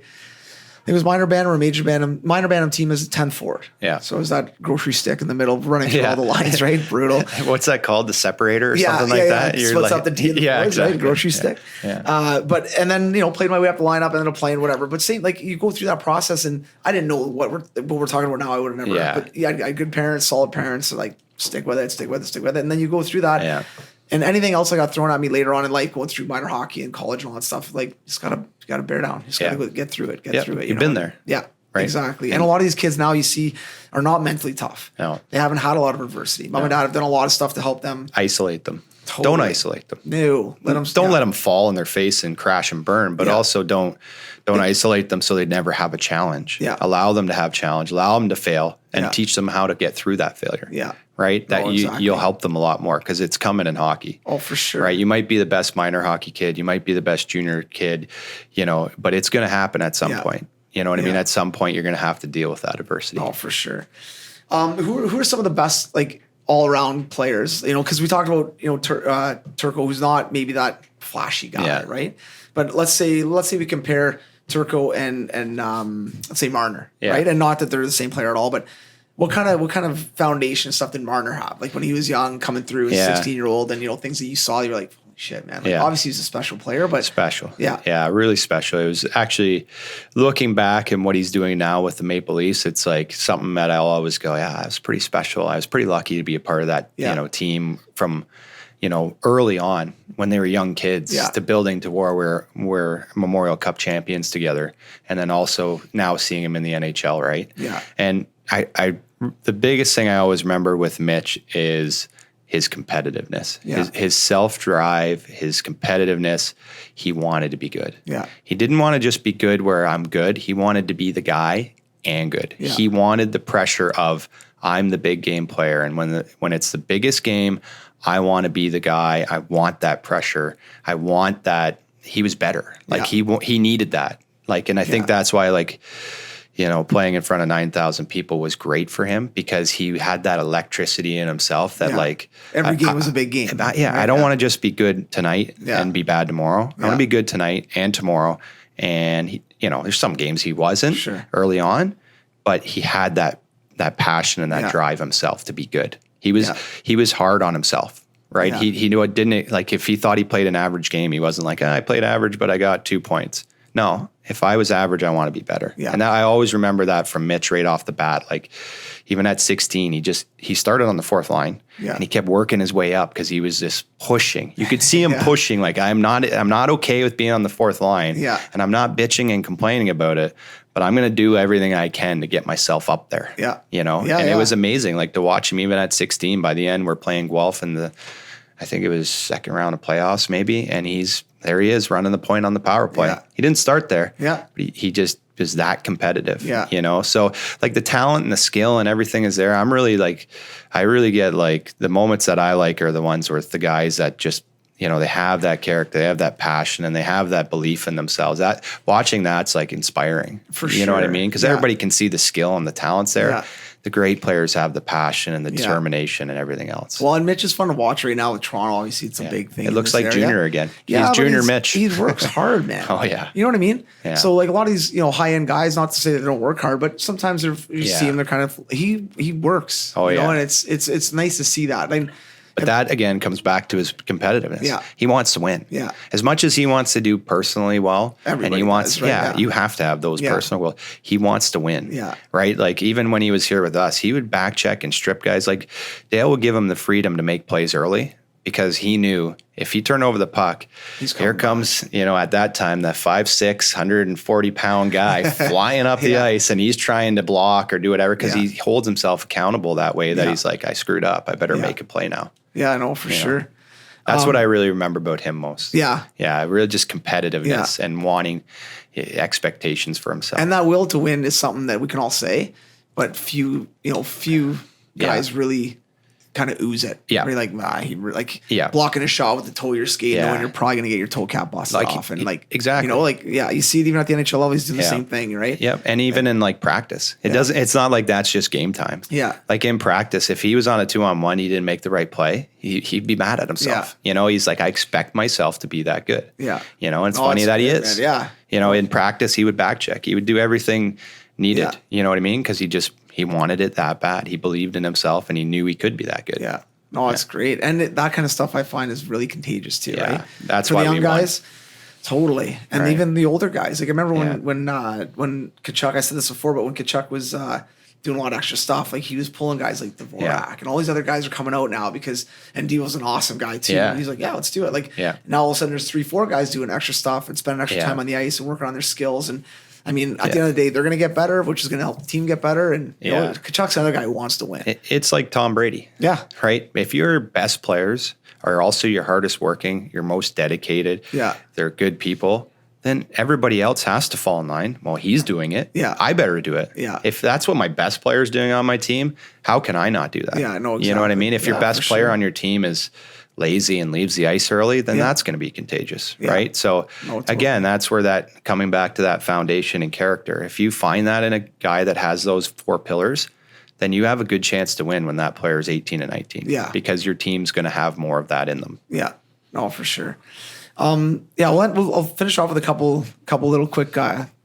it was minor bantam or major bantam. Minor bantam team is 10 forward. Yeah. So it was that grocery stick in the middle running through all the lines, right? Brutal. What's that called? The separator or something like that? It splits up the D and the boys, exactly. right? Grocery stick. Yeah. And then, played my way up the lineup and ended up playing whatever. But same, like you go through that process and I didn't know what we're talking about now. I would have never, but I had good parents, solid parents, so like stick with it. And then you go through that. Yeah. And anything else that got thrown at me later on in life, going through minor hockey and college and all that stuff, like just gotta bear down. Just gotta get through it. Get through it. You've been there. Yeah. Right. Exactly. And a lot of these kids now you see are not mentally tough. No. They haven't had a lot of adversity. Mom and dad have done a lot of stuff to help them. Isolate them. Totally. Don't isolate them. No. Don't let them fall in their face and crash and burn, but also don't isolate them so they never have a challenge. Yeah. Allow them to have challenge. Allow them to fail and teach them how to get through that failure. Yeah. Right? That you'll help them a lot more because it's coming in hockey. Oh, for sure. Right? You might be the best minor hockey kid. You might be the best junior kid, but it's going to happen at some point. You know what I mean? At some point, you're going to have to deal with that adversity. Oh, for sure. Who are some of the best, like, all-around players? Because we talked about, Turco, who's not maybe that flashy guy, right? But let's say we compare Turco and let's say Marner, right? And not that they're the same player at all, but what kind of foundation stuff did Marner have? Like when he was young, coming through as a 16-year-old, and things that you saw, you were like, holy shit, man! Like, obviously he's a special player, but special, yeah, really special. It was actually looking back and what he's doing now with the Maple Leafs. It's like something that I'll always go, I was pretty special. I was pretty lucky to be a part of that, team from, early on when they were young kids to building to where we're Memorial Cup champions together, and then also now seeing him in the NHL, right? Yeah, and the biggest thing I always remember with Mitch is his competitiveness, his self-drive, his competitiveness. He wanted to be good. Yeah. He didn't want to just be good where I'm good. He wanted to be the guy and good. Yeah. He wanted the pressure of I'm the big game player. And when it's the biggest game, I want to be the guy. I want that pressure. I want that. He was better. Like he needed that. Like, and I think that's why, like, playing in front of 9,000 people was great for him because he had that electricity in himself that like every game was a big game. I don't want to just be good tonight and be bad tomorrow. I want to be good tonight and tomorrow. And there's some games he wasn't early on, but he had that passion and that drive himself to be good. He was hard on himself. Right. Yeah. He knew it didn't, like, if he thought he played an average game, he wasn't like, I played average, but I got 2 points. No, if I was average, I want to be better. Yeah. And I always remember that from Mitch right off the bat. Like even at 16, he started on the fourth line and he kept working his way up because he was just pushing. You could see him pushing. Like I'm not okay with being on the fourth line. Yeah. And I'm not bitching and complaining about it, but I'm going to do everything I can to get myself up there. Yeah. And it was amazing. Like to watch him even at 16, by the end, we're playing Guelph in I think it was second round of playoffs maybe. And there he is running the point on the power play. Yeah. He didn't start there. Yeah. But he just is that competitive. Yeah. So like the talent and the skill and everything is there. I really get like the moments that I like are the ones where the guys that just, they have that character, they have that passion, and they have that belief in themselves. That watching that's like inspiring. For sure. You know what I mean? Because everybody can see the skill and the talents there. Yeah. The great players have the passion and the determination and everything else. Well, and Mitch is fun to watch right now with Toronto. Obviously, it's a big thing. It looks like Junior again. He's Junior Mitch. He works hard, man. Oh, yeah. You know what I mean? Yeah. So, like a lot of these, high-end guys, not to say that they don't work hard, but sometimes you see him, they're kind of, he works. Oh, yeah. And it's nice to see that. And But that again comes back to his competitiveness. Yeah. He wants to win. Yeah. As much as he wants to do personally well, Everybody and he wants, does, right? Yeah. you have to have those personal goals. He wants to win. Yeah. Right. Like even when he was here with us, he would back check and strip guys. Like Dale would give him the freedom to make plays early because he knew if he turned over the puck, here comes, at that time, that 5'6", 140-pound guy flying up the ice, and he's trying to block or do whatever because he holds himself accountable that way that he's like, I screwed up. I better make a play now. Yeah, I know for sure. That's what I really remember about him most. Yeah. Yeah, really just competitiveness and wanting expectations for himself. And that will to win is something that we can all say, but few guys really kind of ooze it. Yeah. Where you're like, blocking a shot with the toe of your skate, knowing you're probably going to get your toe cap busted off. And exactly. You see it even at the NHL level, he's doing the same thing, right? Yep. And even in practice, it's not like that's just game time. Yeah. Like in practice, if he was on a 2-on-1, he didn't make the right play, he'd be mad at himself. He's like, I expect myself to be that good. Yeah. And it's funny that he is. Man. Yeah. In practice, he would back check. He would do everything needed. Yeah. You know what I mean? Because he wanted it that bad. He believed in himself and he knew he could be that good. Yeah. No, it's great. And that kind of stuff I find is really contagious too, right? That's for why the young guys. won. Totally. And even the older guys. Like I remember when Kachuk, I said this before, but when Kachuk was doing a lot of extra stuff, like he was pulling guys like Dvorak and all these other guys are coming out now and Devo's an awesome guy too. Yeah. And he's like, let's do it. Like now all of a sudden there's 3-4 guys doing extra stuff and spending extra time on the ice and working on their skills. And I mean, at the end of the day, they're going to get better, which is going to help the team get better. And Kachuk's another guy who wants to win. It's like Tom Brady. Yeah. Right? If your best players are also your hardest working, your most dedicated, they're good people, then everybody else has to fall in line. Well, he's doing it. Yeah. I better do it. Yeah. If that's what my best player is doing on my team, how can I not do that? Yeah, I know exactly. You know what I mean? If your best player on your team is lazy and leaves the ice early, then that's going to be contagious, right? So again, that's where that coming back to that foundation and character. If you find that in a guy that has those 4 pillars, then you have a good chance to win when that player is 18 and 19. Yeah. Because your team's going to have more of that in them. Yeah. No, for sure. I'll finish off with a couple little quick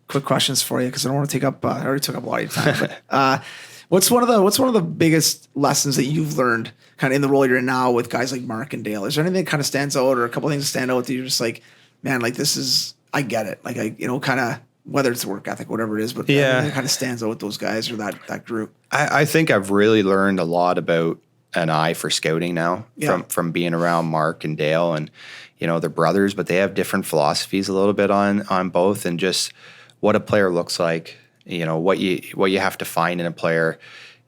questions for you because I don't want to take up. I already took up a lot of your time. But, what's one of the biggest lessons that you've learned kind of in the role you're in now with guys like Mark and Dale? Is there anything that kind of stands out, or a couple of things that stand out that you're just like, man, like this is, I get it. Like kind of whether it's work ethic, whatever it is, but it kind of stands out with those guys or that group. I think I've really learned a lot about an eye for scouting now from being around Mark and Dale, and they're brothers, but they have different philosophies a little bit on both, and just what a player looks like, what you have to find in a player,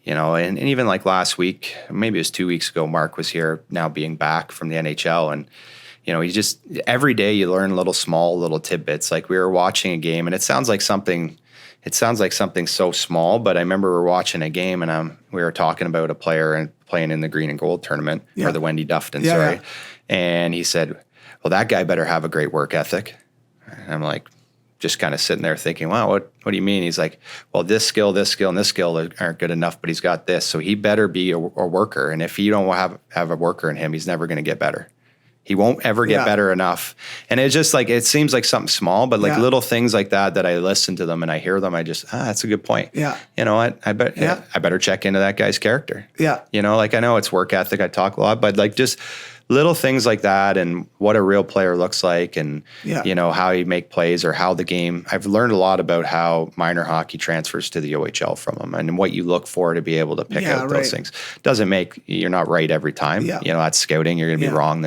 and even like last week, maybe it was 2 weeks ago, Mark was here now being back from the NHL, and he just, every day you learn little tidbits. Like we were watching a game, and it sounds like something so small, but I remember we were watching a game and we were talking about a player and playing in the green and gold tournament or the Wendy Dufton, and he said, well, that guy better have a great work ethic. And I'm like, just kind of sitting there thinking, wow, what do you mean? He's like, well, this skill, and this skill aren't good enough, but he's got this. So he better be a worker. And if you don't have a worker in him, he's never going to get better. He won't ever get better enough. And it's just like, it seems like something small, but like little things like that I listen to them and I hear them, I just, that's a good point. Yeah. You know what? I better check into that guy's character. Yeah. Like I know it's work ethic. I talk a lot, but like just little things like that and what a real player looks like and, how you make plays or how the game. I've learned a lot about how minor hockey transfers to the OHL from them and what you look for to be able to pick out those things. You're not right every time. Yeah. That's scouting. You're going to be wrong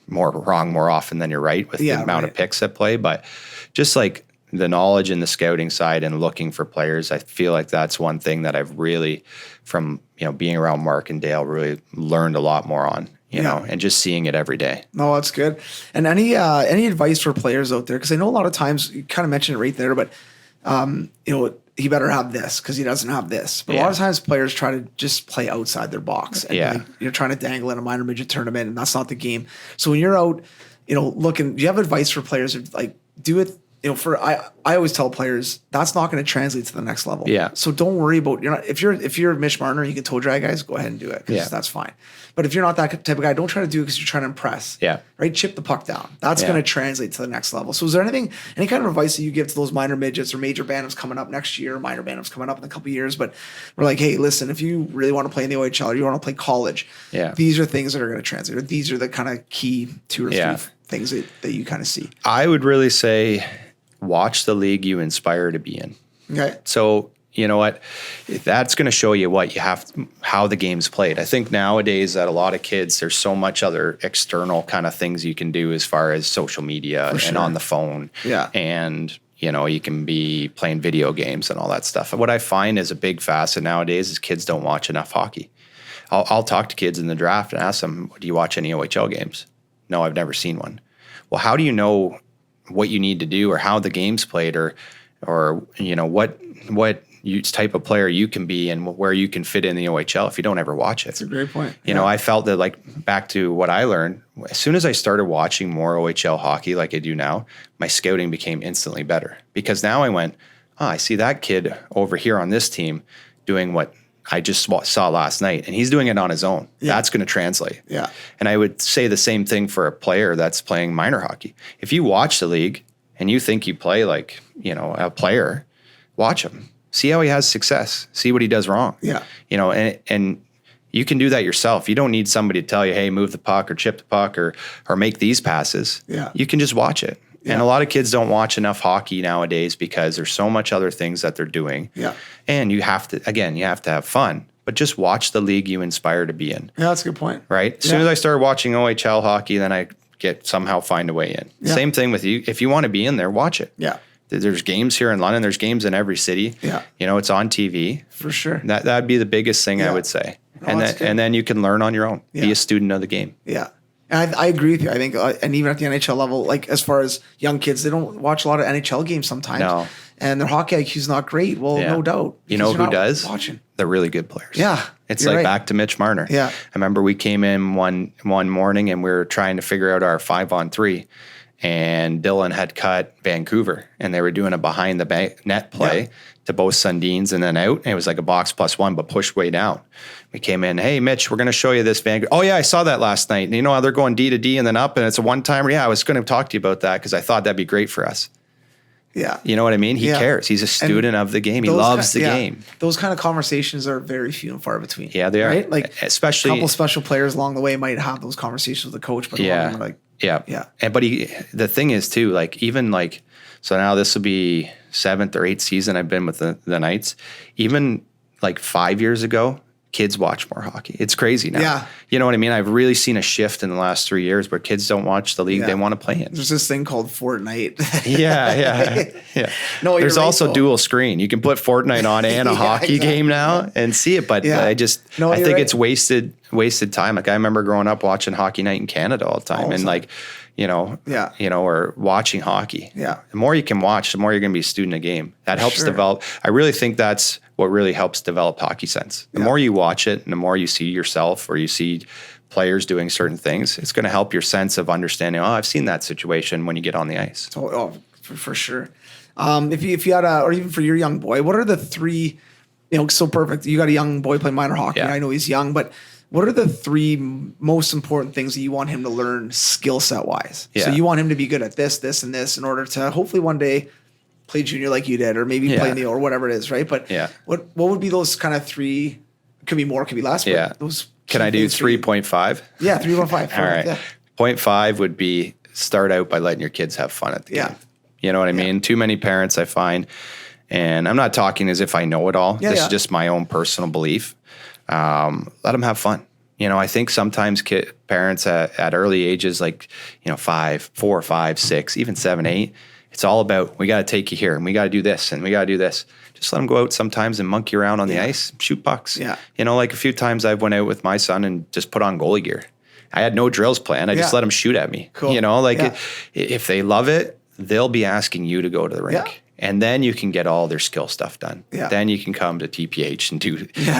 more often than you're right with the amount of picks at play. But just like the knowledge in the scouting side and looking for players, I feel like that's one thing that I've really, from being around Mark and Dale, really learned a lot more on. And just seeing it every day. No, that's good. And any advice for players out there? Because I know a lot of times you kind of mentioned it right there, but he better have this because he doesn't have this. But a lot of times players try to just play outside their box. And you're trying to dangle in a minor midget tournament, and that's not the game. So when you're out, looking, do you have advice for players? Like, do it I always tell players that's not going to translate to the next level. Yeah. So don't worry about if you're Mitch Marner, you can toe drag guys, go ahead and do it because that's fine. But if you're not that type of guy, don't try to do it because you're trying to impress. Yeah. Right. Chip the puck down. That's going to translate to the next level. So is there any kind of advice that you give to those minor midgets or major bantams coming up next year, minor bantams coming up in a couple of years? But we're like, hey, listen, if you really want to play in the OHL or you want to play college, these are things that are going to translate. Or these are the kind of key 2 or 3 things that you kind of see. I would really say watch the league you inspire to be in. Okay. So, you know what? That's going to show you how the game's played. I think nowadays that a lot of kids, there's so much other external kind of things you can do as far as social media and on the phone. Yeah. And, you can be playing video games and all that stuff. What I find is a big facet nowadays is kids don't watch enough hockey. I'll talk to kids in the draft and ask them, do you watch any OHL games? No, I've never seen one. Well, how do you know what you need to do or how the game's played or what type of player you can be and where you can fit in the OHL if you don't ever watch it? That's a great point. You know, I felt that back to what I learned, as soon as I started watching more OHL hockey like I do now, my scouting became instantly better because now I went, I see that kid over here on this team doing what I just saw last night, and he's doing it on his own. Yeah. That's going to translate. Yeah. And I would say the same thing for a player that's playing minor hockey. If you watch the league and you think you play like, a player, watch him. See how he has success. See what he does wrong. Yeah. And you can do that yourself. You don't need somebody to tell you, hey, move the puck or chip the puck or make these passes. Yeah. You can just watch it. Yeah. And a lot of kids don't watch enough hockey nowadays because there's so much other things that they're doing. Yeah. And you have to have fun, but just watch the league you inspire to be in. Yeah, that's a good point. Right? As soon as I started watching OHL hockey, then I somehow find a way in. Yeah. Same thing with you. If you want to be in there, watch it. Yeah. There's games here in London. There's games in every city. Yeah. It's on TV. For sure. That'd be the biggest thing I would say. And then you can learn on your own. Yeah. Be a student of the game. Yeah. And I agree with you. I think, and even at the NHL level, like as far as young kids, they don't watch a lot of NHL games sometimes. No. And their hockey IQ is not great. Well, no doubt. You know who does? Watching. They're really good players. Yeah. It's like back to Mitch Marner. Yeah. I remember we came in one morning and we were trying to figure out our 5-on-3. And Dylan had cut Vancouver, and they were doing a behind the net play to both Sundins and then out. And it was like a box +1, but pushed way down. We came in, hey, Mitch, we're going to show you this Vancouver. Oh, yeah, I saw that last night. And you know how they're going D to D and then up, and it's a one-timer? Yeah, I was going to talk to you about that because I thought that'd be great for us. Yeah. You know what I mean? He cares. He's a student of the game. He loves the game. Those kind of conversations are very few and far between. Yeah, they are. Right? Like, especially a couple special players along the way might have those conversations with the coach, but a lot of them are like, yeah. And but the thing is too, so now this will be 7th or 8th season I've been with the Knights. Even 5 years ago, kids watch more hockey. It's crazy now. Yeah. You know what I mean? I've really seen a shift in the last 3 years where kids don't watch the league they want to play in. There's this thing called Fortnite. Yeah. No, there's also dual screen. You can put Fortnite on and a hockey game now and see it, but I think it's wasted time. Like I remember growing up watching Hockey Night in Canada all the time or watching hockey. Yeah. The more you can watch, the more you're going to be a student of the game. That helps develop. I really think that's what really helps develop hockey sense. The more you watch it and the more you see yourself or you see players doing certain things, it's going to help your sense of understanding, I've seen that situation when you get on the ice. For sure. If you had or even for your young boy, what are the 3, so perfect. You got a young boy playing minor hockey. I know he's young, but what are the 3 most important things that you want him to learn skill set wise? Yeah. So you want him to be good at this, this, and this in order to hopefully one day play junior like you did, or maybe play in the or whatever it is, right? But what would be those kind of 3? Could be more, could be less. But those. Can I do 3.5? Yeah, 3.5. All right. 0.5 would be start out by letting your kids have fun at the game. You know what I mean? Too many parents I find, and I'm not talking as if I know it all. This is just my own personal belief. Let them have fun. I think sometimes parents at early ages, 4, 5, 6, even 7, 8, it's all about, we got to take you here and we got to do this and we got to do this. Just let them go out sometimes and monkey around on the ice, shoot pucks. Yeah. A few times I've went out with my son and just put on goalie gear. I had no drills planned. I just let them shoot at me. Cool. If they love it, they'll be asking you to go to the rink. And then you can get all their skill stuff done. Yeah. Then you can come to TPH and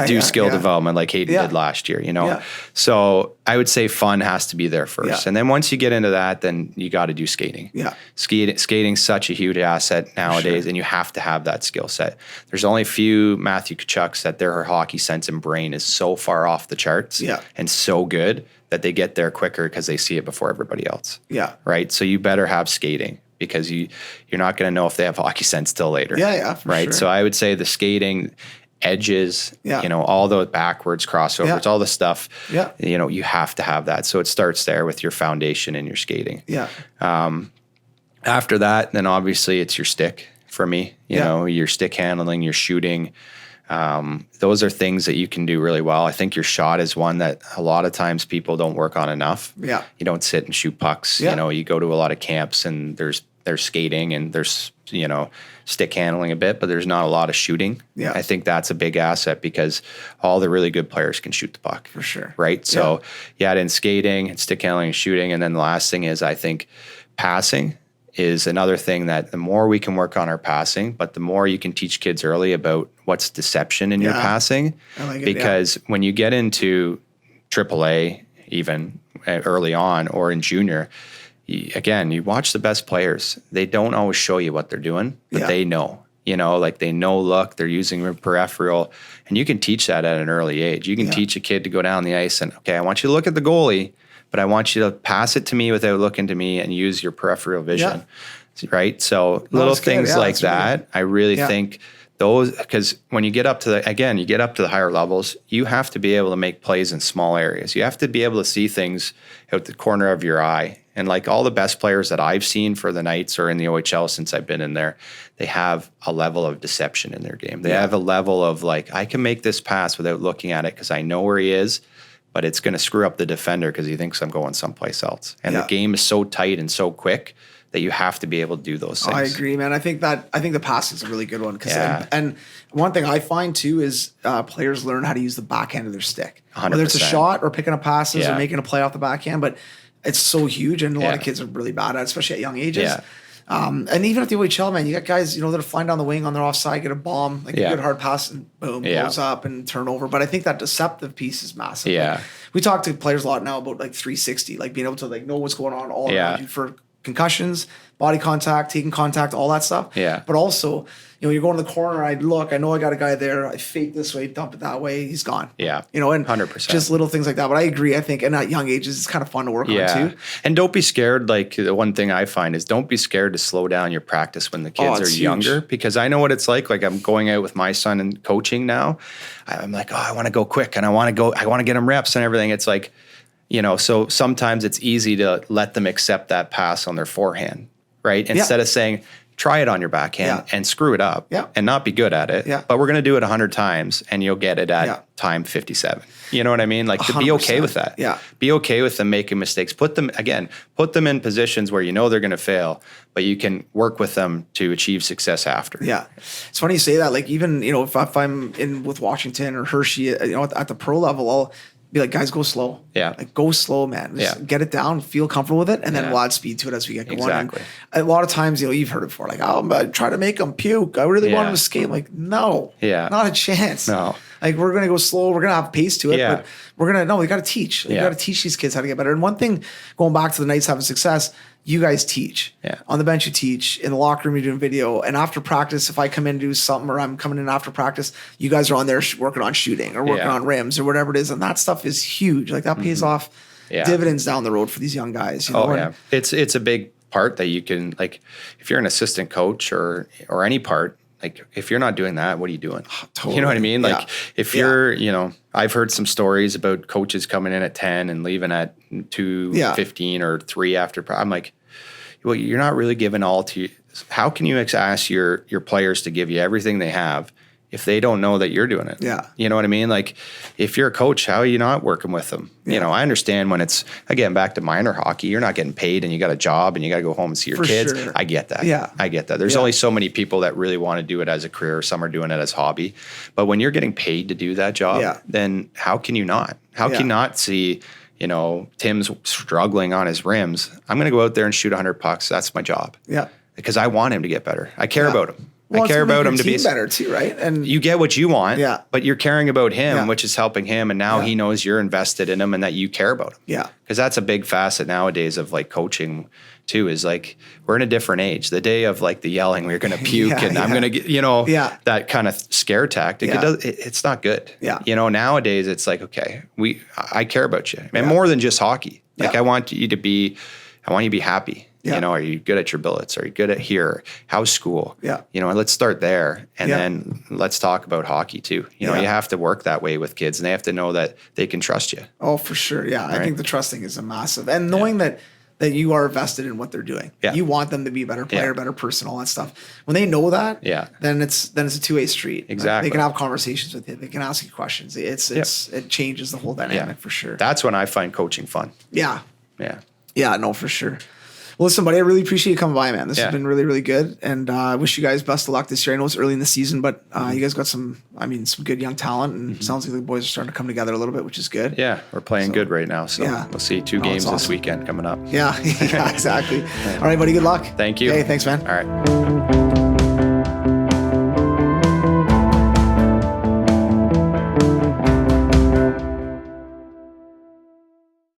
do skill development like Hayden did last year, you know? Yeah. So I would say fun has to be there first. Yeah. And then once you get into that, then you got to do skating. Yeah. Skating's such a huge asset nowadays, and you have to have that skill set. There's only a few Matthew Tkachuks that their hockey sense and brain is so far off the charts and so good that they get there quicker because they see it before everybody else. Yeah. Right? So you better have skating, because you're not going to know if they have hockey sense till later. Right. Sure. So I would say the skating, edges, you know, all the backwards crossovers, all the stuff, you know, you have to have that. So it starts there with your foundation and your skating. Yeah. After that, then obviously it's your stick for me, you know, your stick handling, your shooting. Those are things that you can do really well. I think your shot is one that a lot of times people don't work on enough. Yeah. You don't sit and shoot pucks. You know, you go to a lot of camps and there's skating and there's, you know, stick handling a bit, but there's not a lot of shooting. Yeah. I think that's a big asset because all the really good players can shoot the puck. For sure. Right. So in skating and stick handling and shooting. And then the last thing is, I think passing is another thing that the more we can work on our passing, but the more you can teach kids early about what's deception in your passing. I like it, because when you get into AAA, even early on, or in junior, you watch the best players. They don't always show you what they're doing, but they know. You know, like they know look, they're using their peripheral, and you can teach that at an early age. You can teach a kid to go down the ice and, okay, I want you to look at the goalie, but I want you to pass it to me without looking to me and use your peripheral vision. Right? So little things like that, I really think those, because when you get up to the higher levels, you have to be able to make plays in small areas. You have to be able to see things out the corner of your eye. And like all the best players that I've seen for the Knights or in the OHL since I've been in there, they have a level of deception in their game. They have a level of like, I can make this pass without looking at it because I know where he is, but it's going to screw up the defender because he thinks I'm going someplace else. And the game is so tight and so quick that you have to be able to do those things. I agree, man. I think the pass is a really good one. And one thing I find too is players learn how to use the backhand of their stick. 100%. Whether it's a shot or picking up passes or making a play off the backhand, but it's so huge, and a lot of kids are really bad at it, especially at young ages. Yeah. And even at the OHL, man, you got guys, you know, that are flying down the wing on their offside, get a bomb, like a good hard pass, and boom, goes up and turnover. But I think that deceptive piece is massive. Yeah. Like, we talk to players a lot now about like 360, like being able to like know what's going on all around you for concussions, body contact, taking contact, all that stuff. Yeah. But also, you know, you're going to the corner, I know I got a guy there, I fake this way, dump it that way, he's gone. Yeah. You know, and 100%. just little things like that. But I agree, I think, and at young ages, it's kind of fun to work on too. And don't be scared. Like the one thing I find is don't be scared to slow down your practice when the kids are younger, because I know what it's like. Like I'm going out with my son and coaching now. I'm like, oh, I want to go quick and I want to get him reps and everything. It's like, you know, so sometimes it's easy to let them accept that pass on their forehand, right? Instead of saying, try it on your backhand and screw it up and not be good at it. Yeah. But we're going to do it 100 times and you'll get it at time 57. You know what I mean? Like to be okay with that. Yeah. Be okay with them making mistakes. Put them in positions where you know they're going to fail, but you can work with them to achieve success after. Yeah. It's funny you say that. Like even, you know, if I'm in with Washington or Hershey, you know, at the pro level, I'll be like, guys, go slow. Yeah. Like go slow, man. Just get it down, feel comfortable with it, and then we'll add speed to it as we get going. Exactly. And a lot of times, you know, you've heard it before, like, oh, I'm trying to make them puke. I really want them to skate. I'm like, no. Yeah. Not a chance. No. Like we're gonna go slow, we're gonna have pace to it, but we gotta teach. We gotta teach these kids how to get better. And one thing, going back to the Knights having success, you guys teach. Yeah. On the bench you teach, in the locker room you're doing video, and after practice, if I come in and do something or I'm coming in after practice, you guys are on there working on shooting or working on rims or whatever it is, and that stuff is huge. Like that pays off dividends down the road for these young guys. You know? It's a big part that you can, like, if you're an assistant coach or any part, like if you're not doing that, what are you doing? Totally. You know what I mean? Like if you're, you know, I've heard some stories about coaches coming in at 10 and leaving at 2:15 or 3 after. I'm like, well, you're not really giving all to you. How can you ask your players to give you everything they have if they don't know that you're doing it? Yeah. You know what I mean? Like if you're a coach, how are you not working with them? You know, I understand when it's, again, back to minor hockey, you're not getting paid and you got a job and you got to go home and see your kids. Sure. I get that. Yeah. I get that. There's only so many people that really want to do it as a career. Some are doing it as hobby. But when you're getting paid to do that job, then how can you not? How can you not see, you know, Tim's struggling on his rims? I'm going to go out there and shoot 100 pucks. That's my job. Yeah. because I want him to get better. I care about him. Well, I care about him to be better too, right? And you get what you want, but you're caring about him, which is helping him. And now he knows you're invested in him and that you care about him. Yeah. Because that's a big facet nowadays of like coaching too, is like, we're in a different age. The day of like the yelling, we're going to puke and I'm going to get, that kind of scare tactic. It's not good. Yeah. Nowadays it's like, okay, I care about you. And more than just hockey. Like I want you to be happy. Yeah. Are you good at your billets? Are you good at here? How's school? Yeah. Let's start there. And then let's talk about hockey too. You have to work that way with kids and they have to know that they can trust you. Oh, for sure. Yeah. Right? I think the trusting is a massive, and knowing that you are vested in what they're doing. Yeah. You want them to be a better player, better person, all that stuff. When they know that, then it's a two-way street. Exactly. They can have conversations with you. They can ask you questions. It changes the whole dynamic for sure. That's when I find coaching fun. Yeah. Yeah. Yeah, no, for sure. Well, listen, buddy, I really appreciate you coming by, man. This has been really, really good. And I wish you guys best of luck this year. I know it's early in the season, but you guys got some good young talent. And it sounds like the boys are starting to come together a little bit, which is good. Yeah, we're playing good right now. So we'll see 2 games this weekend coming up. Yeah, exactly. All right, buddy, good luck. Thank you. Hey, thanks, man. All right.